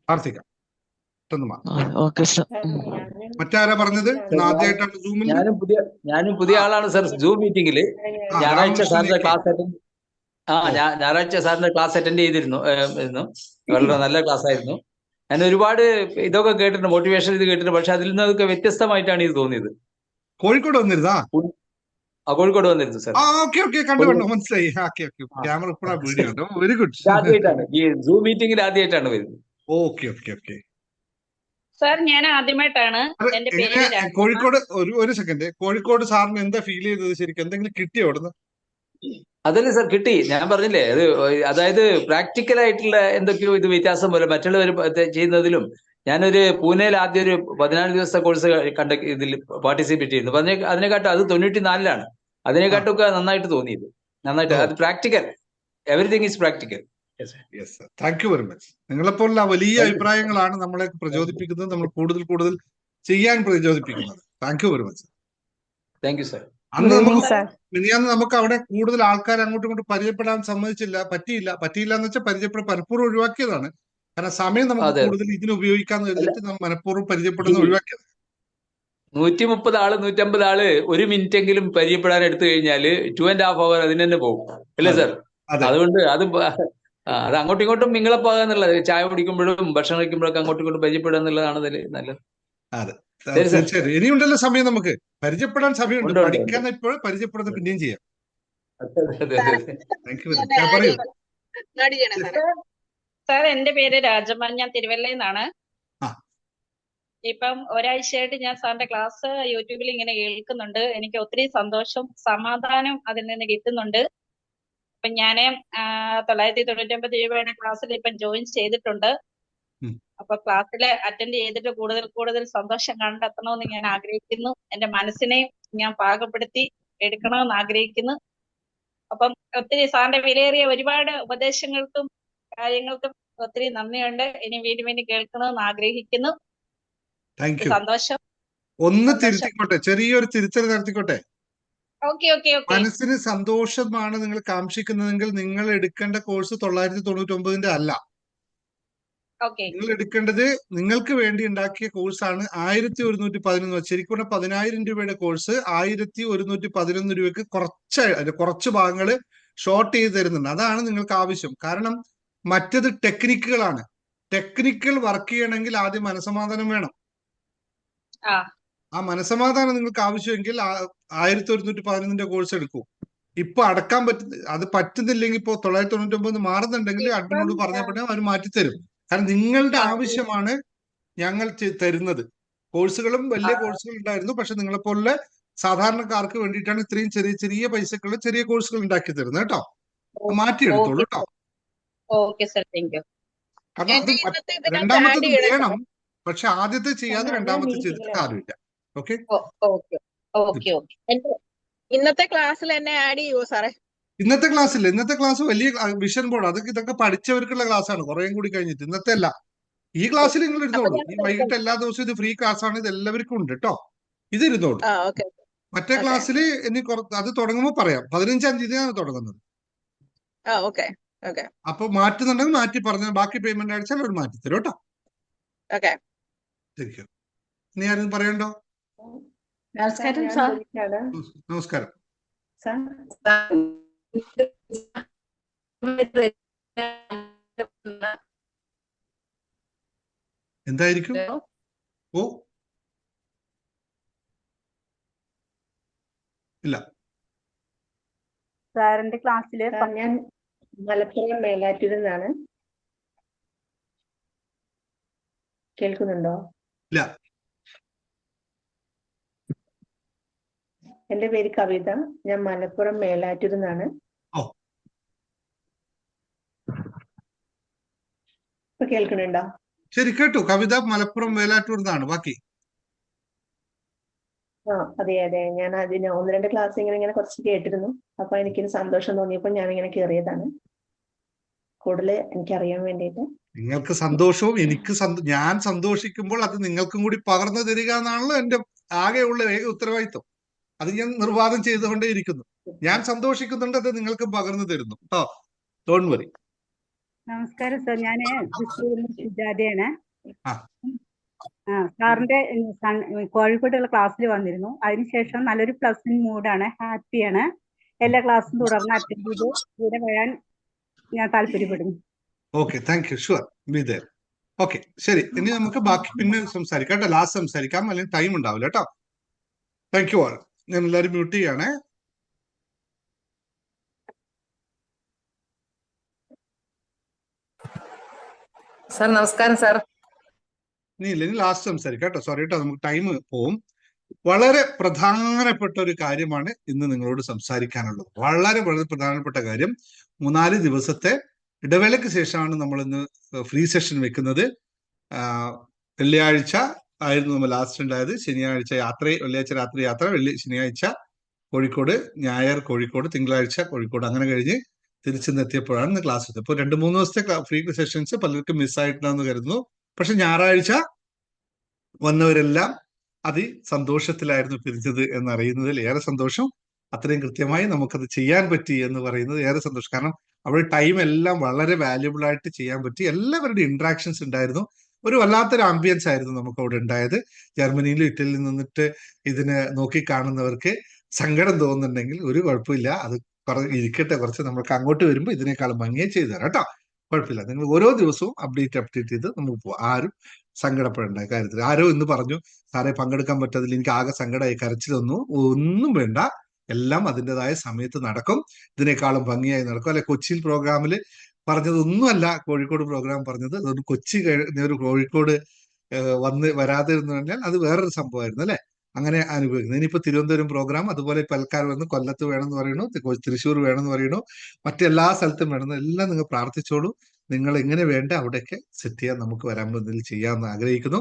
Karthika okay sir. മറ്റാരാ പറഞ്ഞത്? ആദ്യമായിട്ടാണ് സൂമിൽ. ഞാനും പുതിയ ആളാണ് സർ. സൂം മീറ്റിംഗില് ഞായറാഴ്ച സാറിന്റെ ക്ലാസ് അറ്റൻഡ് ചെയ്തിരുന്നു. വളരെ നല്ല ക്ലാസ് ആയിരുന്നു. ഞാൻ ഒരുപാട് ഇതൊക്കെ കേട്ടിട്ടുണ്ട്, മോട്ടിവേഷൻ ഇത് കേട്ടിട്ടുണ്ട്. പക്ഷെ അതിൽ നിന്നൊക്കെ വ്യത്യസ്തമായിട്ടാണ് ഇത് തോന്നിയത്. കോഴിക്കോട് വന്നിരുന്നാ? കോഴിക്കോട് വന്നിരുന്നു സർ. കണ്ടു മനസ്സിലായി. ക്യാമറ ഇപ്പോഴാണ് വീഡിയോ. Very good. ആദ്യമായിട്ടാണ് ഈ സൂം മീറ്റിംഗിൽ ആദ്യമായിട്ടാണ് വരുന്നത്. ഓക്കെ. സാർ ഞാൻ ആദ്യമായിട്ടാണ്. എന്റെ പേര് കോഴിക്കോട്. ഒരു സെക്കൻഡ്. കോഴിക്കോട് സാറിന് എന്താ ഫീൽ ചെയ്തത്? ശരിക്കും എന്തെങ്കിലും കിട്ടിയോ അവിടുന്ന്? അതല്ലേ സാർ, കിട്ടി. ഞാൻ പറഞ്ഞില്ലേ, അതായത് പ്രാക്ടിക്കൽ ആയിട്ടുള്ള എന്തൊക്കെയോ ഇത് വ്യത്യാസം പോലെ മറ്റുള്ളവർ ചെയ്യുന്നതിലും. ഞാനൊരു പൂനെയിൽ ആദ്യം ഒരു 14 ദിവസത്തെ കോഴ്സ് ഇതിൽ പാർട്ടിസിപ്പേറ്റ് ചെയ്യുന്നു. അതിനെക്കാട്ടും അത് 94-ലാണ്. അതിനെക്കാട്ടൊക്കെ നന്നായിട്ട് തോന്നിയത്. നന്നായിട്ട് അത് practical. Everything is practical. Thank you very much. നിങ്ങളെപ്പോലുള്ള വലിയ അഭിപ്രായങ്ങളാണ് നമ്മളെ പ്രചോദിപ്പിക്കുന്നത്, നമ്മൾ കൂടുതൽ ചെയ്യാൻ പ്രചോദിപ്പിക്കുന്നത്. Thank you very much. Thank you sir. മിനിയാന്ന് നമുക്ക് അവിടെ കൂടുതൽ ആൾക്കാർ അങ്ങോട്ടും ഇങ്ങോട്ടും പരിചയപ്പെടാൻ പറ്റിയില്ല എന്ന് വെച്ചാൽ മനഃപൂർവ്വം ഒഴിവാക്കിയതാണ്. കാരണം സമയം നമുക്ക് കൂടുതൽ ഇതിന് ഉപയോഗിക്കാന്ന് കരുതിയിട്ട് നമ്മൾ മനഃപൂർവ്വം പരിചയപ്പെടുന്ന ഒഴിവാക്കിയത്. 130 ആള് 150 ആള് 1 മിനിറ്റ് എങ്കിലും പരിചയപ്പെടാൻ എടുത്തു കഴിഞ്ഞാല് 2.5 hour അതിന് തന്നെ പോകും അല്ലേ സാർ? അതുകൊണ്ട് അത് അങ്ങോട്ടും ഇങ്ങോട്ടും മിങ്ങളപ്പാകുക എന്നുള്ളത്, ചായ കുടിക്കുമ്പോഴും ഭക്ഷണം കഴിക്കുമ്പോഴൊക്കെ അങ്ങോട്ടും ഇങ്ങോട്ടും പരിചയപ്പെടുക എന്നുള്ളതാണ് അതിൽ നല്ലത്. ഇനിയുണ്ടല്ലോ സമയം, നമുക്ക് പരിചയപ്പെടാൻ സമയമുണ്ട്. പഠിക്കാൻ ഇപ്പോഴും പരിചയപ്പെടുന്നത് പിന്നെയും ചെയ്യാം. സാർ എന്റെ പേര് രാജമ്മ. ഞാൻ തിരുവല്ലയിൽ നിന്നാണ്. ഇപ്പം ഒരാഴ്ചയായിട്ട് ഞാൻ സാറിന്റെ ക്ലാസ് യൂട്യൂബിൽ ഇങ്ങനെ കേൾക്കുന്നുണ്ട്. എനിക്ക് ഒത്തിരി സന്തോഷം, സമാധാനം അതിൽ നിന്ന് കിട്ടുന്നുണ്ട്. ഇപ്പൊ ഞാന് 999 രൂപയുടെ ക്ലാസ്സിൽ ഇപ്പം ജോയിൻ ചെയ്തിട്ടുണ്ട്. അപ്പൊ ക്ലാസ്സിൽ അറ്റൻഡ് ചെയ്തിട്ട് കൂടുതൽ സന്തോഷം കണ്ടെത്തണമെന്ന് ഞാൻ ആഗ്രഹിക്കുന്നു. എന്റെ മനസ്സിനെ ഞാൻ പാകപ്പെടുത്തി എടുക്കണമെന്ന് ആഗ്രഹിക്കുന്നു. അപ്പം ഒത്തിരി സാറിന്റെ വിലയേറിയ ഒരുപാട് ഉപദേശങ്ങൾക്കും കാര്യങ്ങൾക്കും ഒത്തിരി നന്ദിയുണ്ട്. ഇനി വീണ്ടും കേൾക്കണമെന്ന് ആഗ്രഹിക്കുന്നു. സന്തോഷം. ഒന്ന് തിരുത്തിക്കോട്ടെ, ചെറിയൊരു തിരുത്തൽ നടത്തിക്കോട്ടെ. ഓക്കെ. മനസ്സിന് സന്തോഷമാണ് നിങ്ങൾ കാക്ഷിക്കുന്നതെങ്കിൽ നിങ്ങൾ എടുക്കേണ്ട കോഴ്സ് 999 അല്ല. നിങ്ങൾ എടുക്കേണ്ടത് നിങ്ങൾക്ക് വേണ്ടി ഉണ്ടാക്കിയ കോഴ്സാണ് 1111. ശരിക്കും 10,000 രൂപയുടെ കോഴ്സ് 1111 രൂപയ്ക്ക് കുറച്ച് ഭാഗങ്ങൾ ഷോർട്ട് ചെയ്ത് തരുന്നുണ്ട്. അതാണ് നിങ്ങൾക്ക് ആവശ്യം. കാരണം മറ്റത് ടെക്നിക്കുകളാണ്. ടെക്നിക്കൽ വർക്ക് ചെയ്യണമെങ്കിൽ ആദ്യം മനസമാധാനം വേണം. ആ മനസമാധാനം നിങ്ങൾക്ക് ആവശ്യമെങ്കിൽ 1111 കോഴ്സ് എടുക്കൂ. ഇപ്പൊ അടക്കാൻ അത് പറ്റുന്നില്ലെങ്കിൽ ഇപ്പൊ 999 മാറുന്നുണ്ടെങ്കിൽ അഡ്മിനോട് പറഞ്ഞാൽ അവർ മാറ്റിത്തരും. കാരണം നിങ്ങളുടെ ആവശ്യമാണ് ഞങ്ങൾ തരുന്നത്. കോഴ്സുകളും വലിയ കോഴ്സുകൾ ഉണ്ടായിരുന്നു, പക്ഷെ നിങ്ങളെപ്പോലുള്ള സാധാരണക്കാർക്ക് വേണ്ടിയിട്ടാണ് ഇത്രയും ചെറിയ പൈസക്കുള്ള ചെറിയ കോഴ്സുകൾ ഉണ്ടാക്കി തരുന്നത് കേട്ടോ. മാറ്റിയെടുത്തോളൂ കേട്ടോ. കാരണം അത് രണ്ടാമത്തത് വേണം, പക്ഷെ ആദ്യത്തെ ചെയ്യാതെ രണ്ടാമത്തെ ചെയ്തിട്ട് കാര്യമില്ല. ഇന്നത്തെ ക്ലാസ്സിൽ എന്നെ ആഡ് ചെയ്യുമോ സാറേ? ഇന്നത്തെ ക്ലാസ് വലിയ വിഷൻ ബോർഡ് ഇതൊക്കെ പഠിച്ചവർക്കുള്ള ക്ലാസ്സാണ്. കുറേയും കൂടി കഴിഞ്ഞിട്ട് ഇന്നത്തെ അല്ല. ഈ ക്ലാസ്സിൽ നിങ്ങൾ ഇരുന്നോളൂ. ഈ വൈകിട്ട് എല്ലാ ദിവസവും ഇത് ഫ്രീ ക്ലാസ് ആണ്. ഇത് എല്ലാവർക്കും ഉണ്ട് കേട്ടോ. ഇത് ഇരുന്നോളൂ. മറ്റേ ക്ലാസ്സിൽ ഇനി അത് തുടങ്ങുമ്പോൾ പറയാം. 15-ാം തീയതിയാണ് തുടങ്ങുന്നത്. അപ്പൊ മാറ്റുന്നുണ്ടെങ്കിൽ മാറ്റി പറഞ്ഞാൽ ബാക്കി പേയ്മെന്റ് അടിച്ചാൽ അവർ മാറ്റി തരും കേട്ടോ. ഇനി ആരും പറയണ്ടോ? നമസ്കാരം. എന്തായിരിക്കും? ഇല്ല സാറിന്റെ ക്ലാസ്സില് ഞാൻ മലപ്പുറം മേലാറ്റൂരിൽ നിന്നാണ്. കേൾക്കുന്നുണ്ടോ? ഇല്ല. എന്റെ പേര് കവിത. ഞാൻ മലപ്പുറം മേലാറ്റൂരിൽ നിന്നാണ്. ഇപ്പൊ കേൾക്കുന്നുണ്ടോ? ശരി, കേട്ടു. കവിത മലപ്പുറം മേലാറ്റൂരിൽ നിന്നാണ്. ബാക്കി അതെ. ഞാൻ അതിന് 1-2 ക്ലാസ് ഇങ്ങനെ കുറച്ച് കേട്ടിരുന്നു. അപ്പൊ എനിക്കൊരു സന്തോഷം തോന്നിയപ്പോൾ ഞാൻ ഇങ്ങനെ കയറിയതാണ്. കൂടുതൽ എനിക്കറിയാൻ വേണ്ടിയിട്ട്. നിങ്ങൾക്ക് സന്തോഷവും ഞാൻ സന്തോഷിക്കുമ്പോൾ അത് നിങ്ങൾക്കും കൂടി പകർന്നു തരിക എന്നാണല്ലോ എന്റെ ആകെയുള്ള ഏക ഉത്തരവാദിത്വം. അത് ഞാൻ നിർവാദം ചെയ്തുകൊണ്ടേ ഇരിക്കുന്നു. ഞാൻ സന്തോഷിക്കുന്നുണ്ട്, അത് നിങ്ങൾക്ക് പകർന്നു തരുന്നു കേട്ടോ. Don't worry. നമസ്കാരം സാർ, ഞാൻ തൃശ്ശൂരിൽ നിന്ന് സുജാതയാണ്. ആ. സാറിന്റെ കോഴിക്കോട്ടുള്ള ക്ലാസ്സിൽ വന്നിരുന്നു. അതിനുശേഷം നല്ലൊരു പ്ലസന്റ് മൂഡാണ്, ഹാപ്പിയാണ്. എല്ലാ ക്ലാസ്സും തുടർന്ന് അറ്റൻഡ് ചെയ്ത് ഇവിടെ വരാൻ ഞാൻ താല്പര്യപ്പെടുന്നു. Okay, thank you. Sure, be there. Okay, ശരി. ഇനി നമുക്ക് ബാക്കി പിന്നെ സംസാരിക്കാം കേട്ടോ. ലാസ്റ്റ് സംസാരിക്കാം, അല്ലെങ്കിൽ ടൈം ഉണ്ടാവില്ല കേട്ടോ. Thank you all. ഞാൻ എല്ലാവരും മ്യൂട്ട് ചെയ്യണേ. സാർ നമസ്കാരം സാർ. ഇനി ലാസ്റ്റ് സംസാരിക്കാം കേട്ടോ. സോറി കേട്ടോ, നമുക്ക് ടൈം പോവും. വളരെ പ്രധാനപ്പെട്ട ഒരു കാര്യമാണ് ഇന്ന് നിങ്ങളോട് സംസാരിക്കാനുള്ളത്. വളരെ വളരെ പ്രധാനപ്പെട്ട കാര്യം. 3-4 ദിവസത്തെ ഇടവേളയ്ക്ക് ശേഷമാണ് നമ്മൾ ഇന്ന് ഫ്രീ സെഷൻ വെക്കുന്നത്. വെള്ളിയാഴ്ച ആയിരുന്നു നമ്മൾ ലാസ്റ്റ് ഉണ്ടായത്. ശനിയാഴ്ച വെള്ളിയാഴ്ച രാത്രി യാത്ര, ശനിയാഴ്ച കോഴിക്കോട്, ഞായർ കോഴിക്കോട്, തിങ്കളാഴ്ച കോഴിക്കോട്, അങ്ങനെ കഴിഞ്ഞ് തിരിച്ചെത്തിയപ്പോഴാണ് ഇന്ന് ക്ലാസ് എടുത്തത്. ഇപ്പോൾ 2-3 ദിവസത്തെ ഫ്രീ സെഷൻസ് പലർക്കും മിസ്സായിട്ടുണ്ടെന്ന് കരുതുന്നു. പക്ഷെ ഞായറാഴ്ച വന്നവരെല്ലാം സന്തോഷത്തിലായിരുന്നു പിരിച്ചത് എന്നറിയുന്നതിൽ ഏറെ സന്തോഷം. അത്രയും കൃത്യമായി നമുക്കത് ചെയ്യാൻ പറ്റി എന്ന് പറയുന്നത് ഏറെ സന്തോഷം. കാരണം അവിടെ ടൈം എല്ലാം വളരെ വാല്യുബിൾ ആയിട്ട് ചെയ്യാൻ പറ്റി. എല്ലാവരുടെയും ഇന്ററാക്ഷൻസ് ഉണ്ടായിരുന്നു. ഒരു വല്ലാത്തൊരു ആംബിയൻസ് ആയിരുന്നു നമുക്ക് അവിടെ ഉണ്ടായത്. ജർമ്മനിയിലും ഇറ്റലിയിൽ നിന്നിട്ട് ഇതിനെ നോക്കി കാണുന്നവർക്ക് സങ്കടം തോന്നുന്നുണ്ടെങ്കിൽ ഒരു കുഴപ്പമില്ല, അത് ഇരിക്കട്ടെ, കുറച്ച് നമുക്ക് അങ്ങോട്ട് വരുമ്പോൾ ഇതിനേക്കാളും ഭംഗിയെ ചെയ്തു തരാം കേട്ടോ. കുഴപ്പമില്ല, നിങ്ങൾ ഓരോ ദിവസവും അപ്ഡേറ്റ് ചെയ്ത് നമുക്ക് പോവാം. ആരും സങ്കടപ്പെടേണ്ട കാര്യത്തിൽ. ആരോ ഇന്ന് പറഞ്ഞു, സാറേ പങ്കെടുക്കാൻ പറ്റാതിൽ എനിക്ക് ആകെ സങ്കടമായി, കരച്ചിലൊന്നും ഒന്നും വേണ്ട, എല്ലാം അതിൻ്റെതായ സമയത്ത് നടക്കും, ഇതിനേക്കാളും ഭംഗിയായി നടക്കും. അല്ലെ, കൊച്ചിയിൽ പ്രോഗ്രാമിൽ പറഞ്ഞതൊന്നുമല്ല കോഴിക്കോട് പ്രോഗ്രാം പറഞ്ഞത്. അതുകൊണ്ട് ഒരു കോഴിക്കോട് വരാതെ എന്ന് പറഞ്ഞാൽ അത് വേറൊരു സംഭവമായിരുന്നു അല്ലെ. അങ്ങനെ അനുഭവിക്കുന്നത്. ഇനിയിപ്പോ തിരുവനന്തപുരം പ്രോഗ്രാം, അതുപോലെ ഇപ്പൊ ആൾക്കാർ വന്ന് കൊല്ലത്ത് വേണമെന്ന് പറയുന്നു, തൃശ്ശൂർ വേണമെന്ന് പറയുന്നു, മറ്റെല്ലാ സ്ഥലത്തും വേണമെന്ന്. എല്ലാം നിങ്ങൾ പ്രാർത്ഥിച്ചോളൂ. നിങ്ങൾ എങ്ങനെ വേണ്ട അവിടെയൊക്കെ സെറ്റ് ചെയ്യാൻ നമുക്ക് വരാൻ ബന്ധത്തിൽ ചെയ്യാമെന്ന് ആഗ്രഹിക്കുന്നു.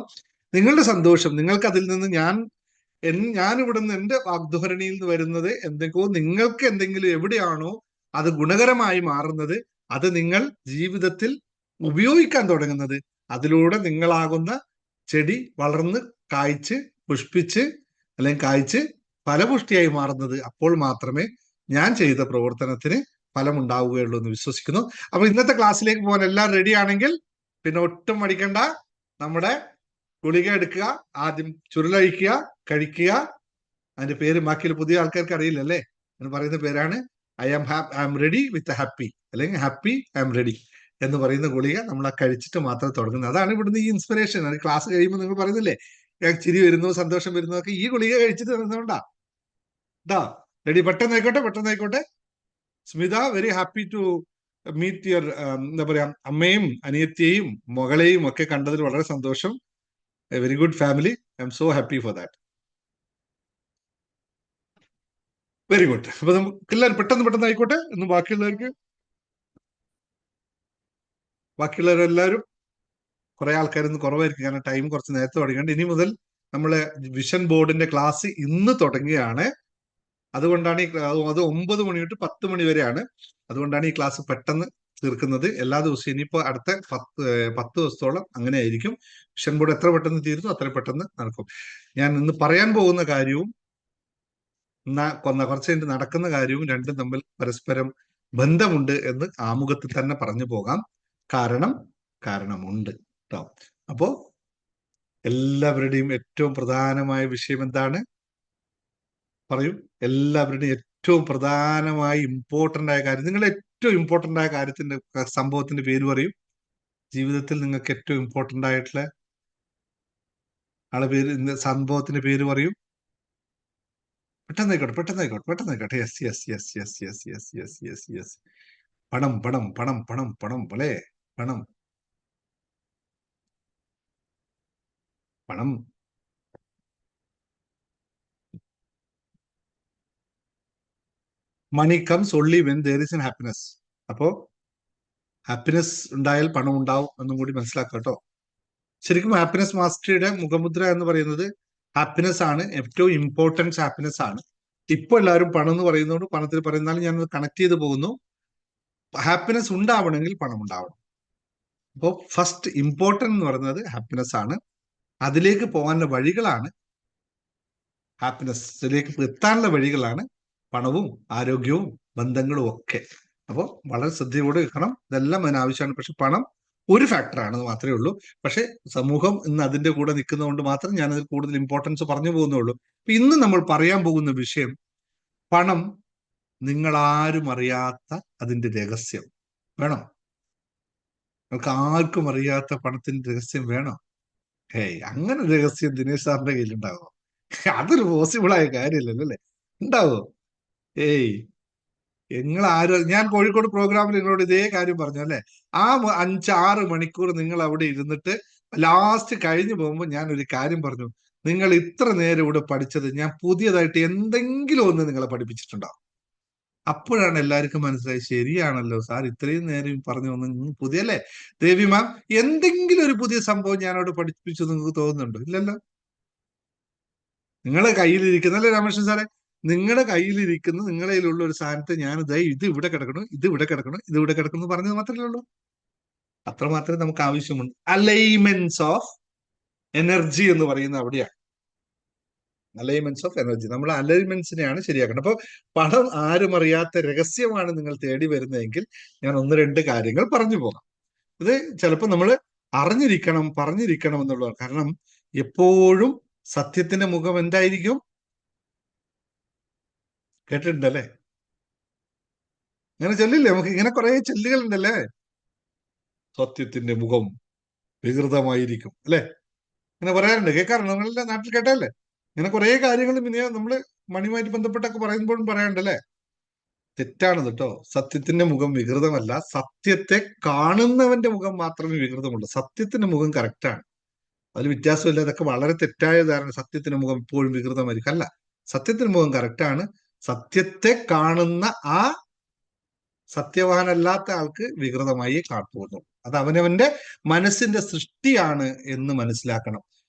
നിങ്ങളുടെ സന്തോഷം, നിങ്ങൾക്ക് അതിൽ നിന്ന് ഞാൻ ഇവിടുന്ന് എന്റെ വാഗ്ധോരണിയിൽ നിന്ന് വരുന്നത് നിങ്ങൾക്ക് എന്തെങ്കിലും എവിടെയാണോ അത് ഗുണകരമായി മാറുന്നത്, അത് നിങ്ങൾ ജീവിതത്തിൽ ഉപയോഗിക്കാൻ തുടങ്ങുന്നത്, അതിലൂടെ നിങ്ങളാകുന്ന ചെടി വളർന്ന് കായ്ച്ച് പുഷ്പിച്ച് അല്ലെങ്കിൽ കായ്ച്ച് ഫലപുഷ്ടിയായി മാറുന്നത്, അപ്പോൾ മാത്രമേ ഞാൻ ചെയ്ത പ്രവർത്തനത്തിന് ഫലമുണ്ടാവുകയുള്ളൂ എന്ന് വിശ്വസിക്കുന്നു. അപ്പൊ ഇന്നത്തെ ക്ലാസ്സിലേക്ക് പോകാൻ എല്ലാം റെഡി ആണെങ്കിൽ പിന്നെ ഒട്ടും മടിക്കണ്ട. നമ്മുടെ ഗുളിക എടുക്കുക, ആദ്യം ചുരുളഴിക്കുക, കഴിക്കുക. അതിന്റെ പേര് ബാക്കിയുള്ള പുതിയ ആൾക്കാർക്ക് അറിയില്ലല്ലേ, എന്ന് പറയുന്ന പേരാണ് I am ready with happy, അല്ലെങ്കിൽ ഹാപ്പി ഐ ആം റെഡി എന്ന് പറയുന്ന ഗുളിക നമ്മൾ കഴിച്ചിട്ട് മാത്രം തുടങ്ങുന്നത്. അതാണ് ഇവിടുന്ന് ഈ ഇൻസ്പിറേഷൻ. അത് ക്ലാസ് കഴിയുമ്പോൾ നിങ്ങൾ പറയുന്നില്ലേ ചിരി വരുന്നു, സന്തോഷം വരുന്നു, ഒക്കെ ഈ ഗുളിക കഴിച്ചിട്ട് വരുന്നതുകൊണ്ടാ. റെഡി? പെട്ടെന്നായിക്കോട്ടെ. Smitha, very happy to meet your എന്താ പറയാ, അമ്മയും അനിയത്തിയെയും മകളെയും ഒക്കെ കണ്ടതിൽ വളരെ സന്തോഷം. A very good family. I am so happy for that. Very good. അപ്പൊ നമുക്ക് എല്ലാവരും പെട്ടെന്ന് ആയിക്കോട്ടെ. എന്ന് ബാക്കിയുള്ളവരെല്ലാവരും, കുറെ ആൾക്കാരൊന്നും കുറവായിരിക്കും, കാരണം ടൈം കുറച്ച് നേരത്തെ തുടങ്ങിയുണ്ട്. ഇനി മുതൽ നമ്മളെ വിഷൻ ബോർഡിന്റെ ക്ലാസ് ഇന്ന് തുടങ്ങിയാണ്. അതുകൊണ്ടാണ് അത് 9 മണി തൊട്ട് 10 മണി വരെയാണ്. അതുകൊണ്ടാണ് ഈ ക്ലാസ് പെട്ടെന്ന് തീർക്കുന്നത്. എല്ലാ ദിവസവും ഇനിയിപ്പോ അടുത്ത 10 ദിവസത്തോളം അങ്ങനെ ആയിരിക്കും. വിഷൻ ബോർഡ് എത്ര പെട്ടെന്ന് തീരുന്നു അത്ര പെട്ടെന്ന് നടക്കും. ഞാൻ ഇന്ന് പറയാൻ പോകുന്ന കാര്യവും കുറച്ച് കഴിഞ്ഞ് നടക്കുന്ന കാര്യവും രണ്ടും തമ്മിൽ പരസ്പരം ബന്ധമുണ്ട് എന്ന് ആമുഖത്തിൽ തന്നെ പറഞ്ഞു പോകാം. കാരണമുണ്ട് കേട്ടോ. അപ്പോ എല്ലാവരുടെയും ഏറ്റവും പ്രധാനമായ വിഷയം എന്താണ്? പറയൂ. എല്ലാവരുടെയും ഏറ്റവും പ്രധാനമായി ഇമ്പോർട്ടന്റ് ആയ കാര്യം, നിങ്ങൾ ഏറ്റവും ഇമ്പോർട്ടന്റ് ആയ സംഭവത്തിന്റെ പേര് പറയൂ. ജീവിതത്തിൽ നിങ്ങൾക്ക് ഏറ്റവും ഇമ്പോർട്ടന്റ് ആയിട്ടുള്ള സംഭവത്തിന്റെ പേര് പറയൂ. പെട്ടെന്നായിക്കോട്ടെ. യെസ്. പണം പോലെ പണം. Money comes only when there is an happiness. അപ്പോ ഹാപ്പിനെസ് ഉണ്ടായാൽ പണം ഉണ്ടാവും എന്നും കൂടി മനസ്സിലാക്കാം കേട്ടോ. ശരിക്കും ഹാപ്പിനെസ് മാസ്റ്ററിയുടെ മുഖമുദ്ര എന്ന് പറയുന്നത് ഹാപ്പിനെസ് ആണ്. ഏറ്റവും ഇമ്പോർട്ടൻസ് ഹാപ്പിനെസ് ആണ്. ഇപ്പൊ എല്ലാവരും പണം എന്ന് പറയുന്നതുകൊണ്ട് പണത്തിൽ പറയുന്നാലും ഞാൻ കണക്ട് ചെയ്ത് പോകുന്നു. ഹാപ്പിനെസ് ഉണ്ടാവണമെങ്കിൽ പണം ഉണ്ടാവണം. അപ്പോൾ ഫസ്റ്റ് ഇമ്പോർട്ടൻ്റ് എന്ന് പറയുന്നത് ഹാപ്പിനെസ് ആണ്. അതിലേക്ക് പോകാനുള്ള വഴികളാണ്, ഹാപ്പിനെസ്സിലേക്ക് എത്താനുള്ള വഴികളാണ് പണവും ആരോഗ്യവും ബന്ധങ്ങളും ഒക്കെ. അപ്പോൾ വളരെ ശ്രദ്ധയോടെ വെക്കണം. ഇതെല്ലാം അതിനാവശ്യമാണ്. പക്ഷെ പണം ഒരു ഫാക്ടറാണെന്ന് മാത്രമേ ഉള്ളൂ. പക്ഷെ സമൂഹം ഇന്ന് അതിന്റെ കൂടെ നിൽക്കുന്നതുകൊണ്ട് മാത്രം ഞാനതിൽ കൂടുതൽ ഇമ്പോർട്ടൻസ് പറഞ്ഞു പോകുന്നുള്ളൂ. ഇന്ന് നമ്മൾ പറയാൻ പോകുന്ന വിഷയം പണം, നിങ്ങൾ ആരും അറിയാത്ത അതിന്റെ രഹസ്യം വേണം. നിങ്ങൾക്ക് ആർക്കും അറിയാത്ത പണത്തിന്റെ രഹസ്യം വേണം. അങ്ങനെ രഹസ്യം ദിനേശ് സാറിന്റെ കയ്യിലുണ്ടാവോ? അതൊരു പോസിബിൾ ആയ കാര്യമല്ലല്ലോ അല്ലേ? ഉണ്ടാവോ? നിങ്ങൾ ആരും, ഞാൻ കോഴിക്കോട് പ്രോഗ്രാമിൽ നിങ്ങളോട് ഇതേ കാര്യം പറഞ്ഞു അല്ലെ? ആ 5-6 മണിക്കൂർ നിങ്ങൾ അവിടെ ഇരുന്നിട്ട് ലാസ്റ്റ് കഴിഞ്ഞു പോകുമ്പോൾ ഞാൻ ഒരു കാര്യം പറഞ്ഞു, നിങ്ങൾ ഇത്ര നേരം ഇവിടെ പഠിച്ചത് ഞാൻ പുതിയതായിട്ട് എന്തെങ്കിലും ഒന്ന് നിങ്ങളെ പഠിപ്പിച്ചിട്ടുണ്ടാവും. അപ്പോഴാണ് എല്ലാവർക്കും മനസ്സിലായി, ശരിയാണല്ലോ സാർ ഇത്രയും നേരം പറഞ്ഞു വന്ന് പുതിയല്ലേ ദേവി മാം, എന്തെങ്കിലും ഒരു പുതിയ സംഭവം ഞാനവിടെ പഠിപ്പിച്ചു നിങ്ങൾക്ക് തോന്നുന്നുണ്ടോ? ഇല്ലല്ലോ. നിങ്ങളെ കയ്യിലിരിക്കുന്നല്ലേ രാമകൃഷ്ണൻ സാറേ, നിങ്ങളുടെ കയ്യിലിരിക്കുന്ന നിങ്ങളുടെ കയ്യിലുള്ള ഒരു സാധനത്തെ ഞാൻ ഇത് ഇവിടെ കിടക്കണം, ഇത് ഇവിടെ കിടക്കണം, ഇത് ഇവിടെ കിടക്കണം എന്ന് പറഞ്ഞത് മാത്രമേ ഉള്ളൂ. അത്രമാത്രമേ നമുക്ക് ആവശ്യമുണ്ട്. അലൈൻമെന്റ്സ് ഓഫ് എനർജി എന്ന് പറയുന്നത് അവിടെയാണ്. അലൈൻമെന്റ്സ് ഓഫ് എനർജി, നമ്മൾ അലൈൻമെന്റ്സിനെയാണ് ശരിയാക്കണം. അപ്പോൾ പണം ആരും അറിയാത്ത രഹസ്യമാണ് നിങ്ങൾ തേടി വരുന്നതെങ്കിൽ ഞാൻ 1-2 കാര്യങ്ങൾ പറഞ്ഞു പോകാം. ഇത് ചിലപ്പോൾ നമ്മൾ പറഞ്ഞിരിക്കണം എന്നുള്ളതാണ്. കാരണം എപ്പോഴും സത്യത്തിന്റെ മുഖം എന്തായിരിക്കും? കേട്ടിട്ടുണ്ടല്ലേ? അങ്ങനെ ചൊല്ലില്ലേ? നമുക്ക് ഇങ്ങനെ കുറെ ചൊല്ലുകളുണ്ടല്ലേ? സത്യത്തിന്റെ മുഖം വികൃതമായിരിക്കും അല്ലെ? ഇങ്ങനെ പറയാറുണ്ട്, കേൾക്കാറുണ്ട്. നമ്മളെ നാട്ടിൽ കേട്ടല്ലേ? ഇങ്ങനെ കുറെ കാര്യങ്ങൾ പിന്നെ നമ്മള് മണിയുമായിട്ട് ബന്ധപ്പെട്ടൊക്കെ പറയുമ്പോഴും പറയാറുണ്ടല്ലേ? തെറ്റാണ് കേട്ടോ. സത്യത്തിന്റെ മുഖം വികൃതമല്ല, സത്യത്തെ കാണുന്നവന്റെ മുഖം മാത്രമേ വികൃതമുള്ളൂ. സത്യത്തിന്റെ മുഖം കറക്റ്റാണ്, അതിൽ വ്യത്യാസമില്ല. അതൊക്കെ വളരെ തെറ്റായ ധാരണ. സത്യത്തിന്റെ മുഖം എപ്പോഴും വികൃതമായിരിക്കും. അല്ല, സത്യത്തിന്റെ മുഖം കറക്റ്റാണ്. സത്യത്തെ കാണുന്ന ആ സത്യവാനല്ലാത്ത ആൾക്ക് വികൃതമായി കാണുന്നു. അത് അവനവന്റെ മനസ്സിന്റെ സൃഷ്ടിയാണ് എന്ന് മനസ്സിലാക്കണം.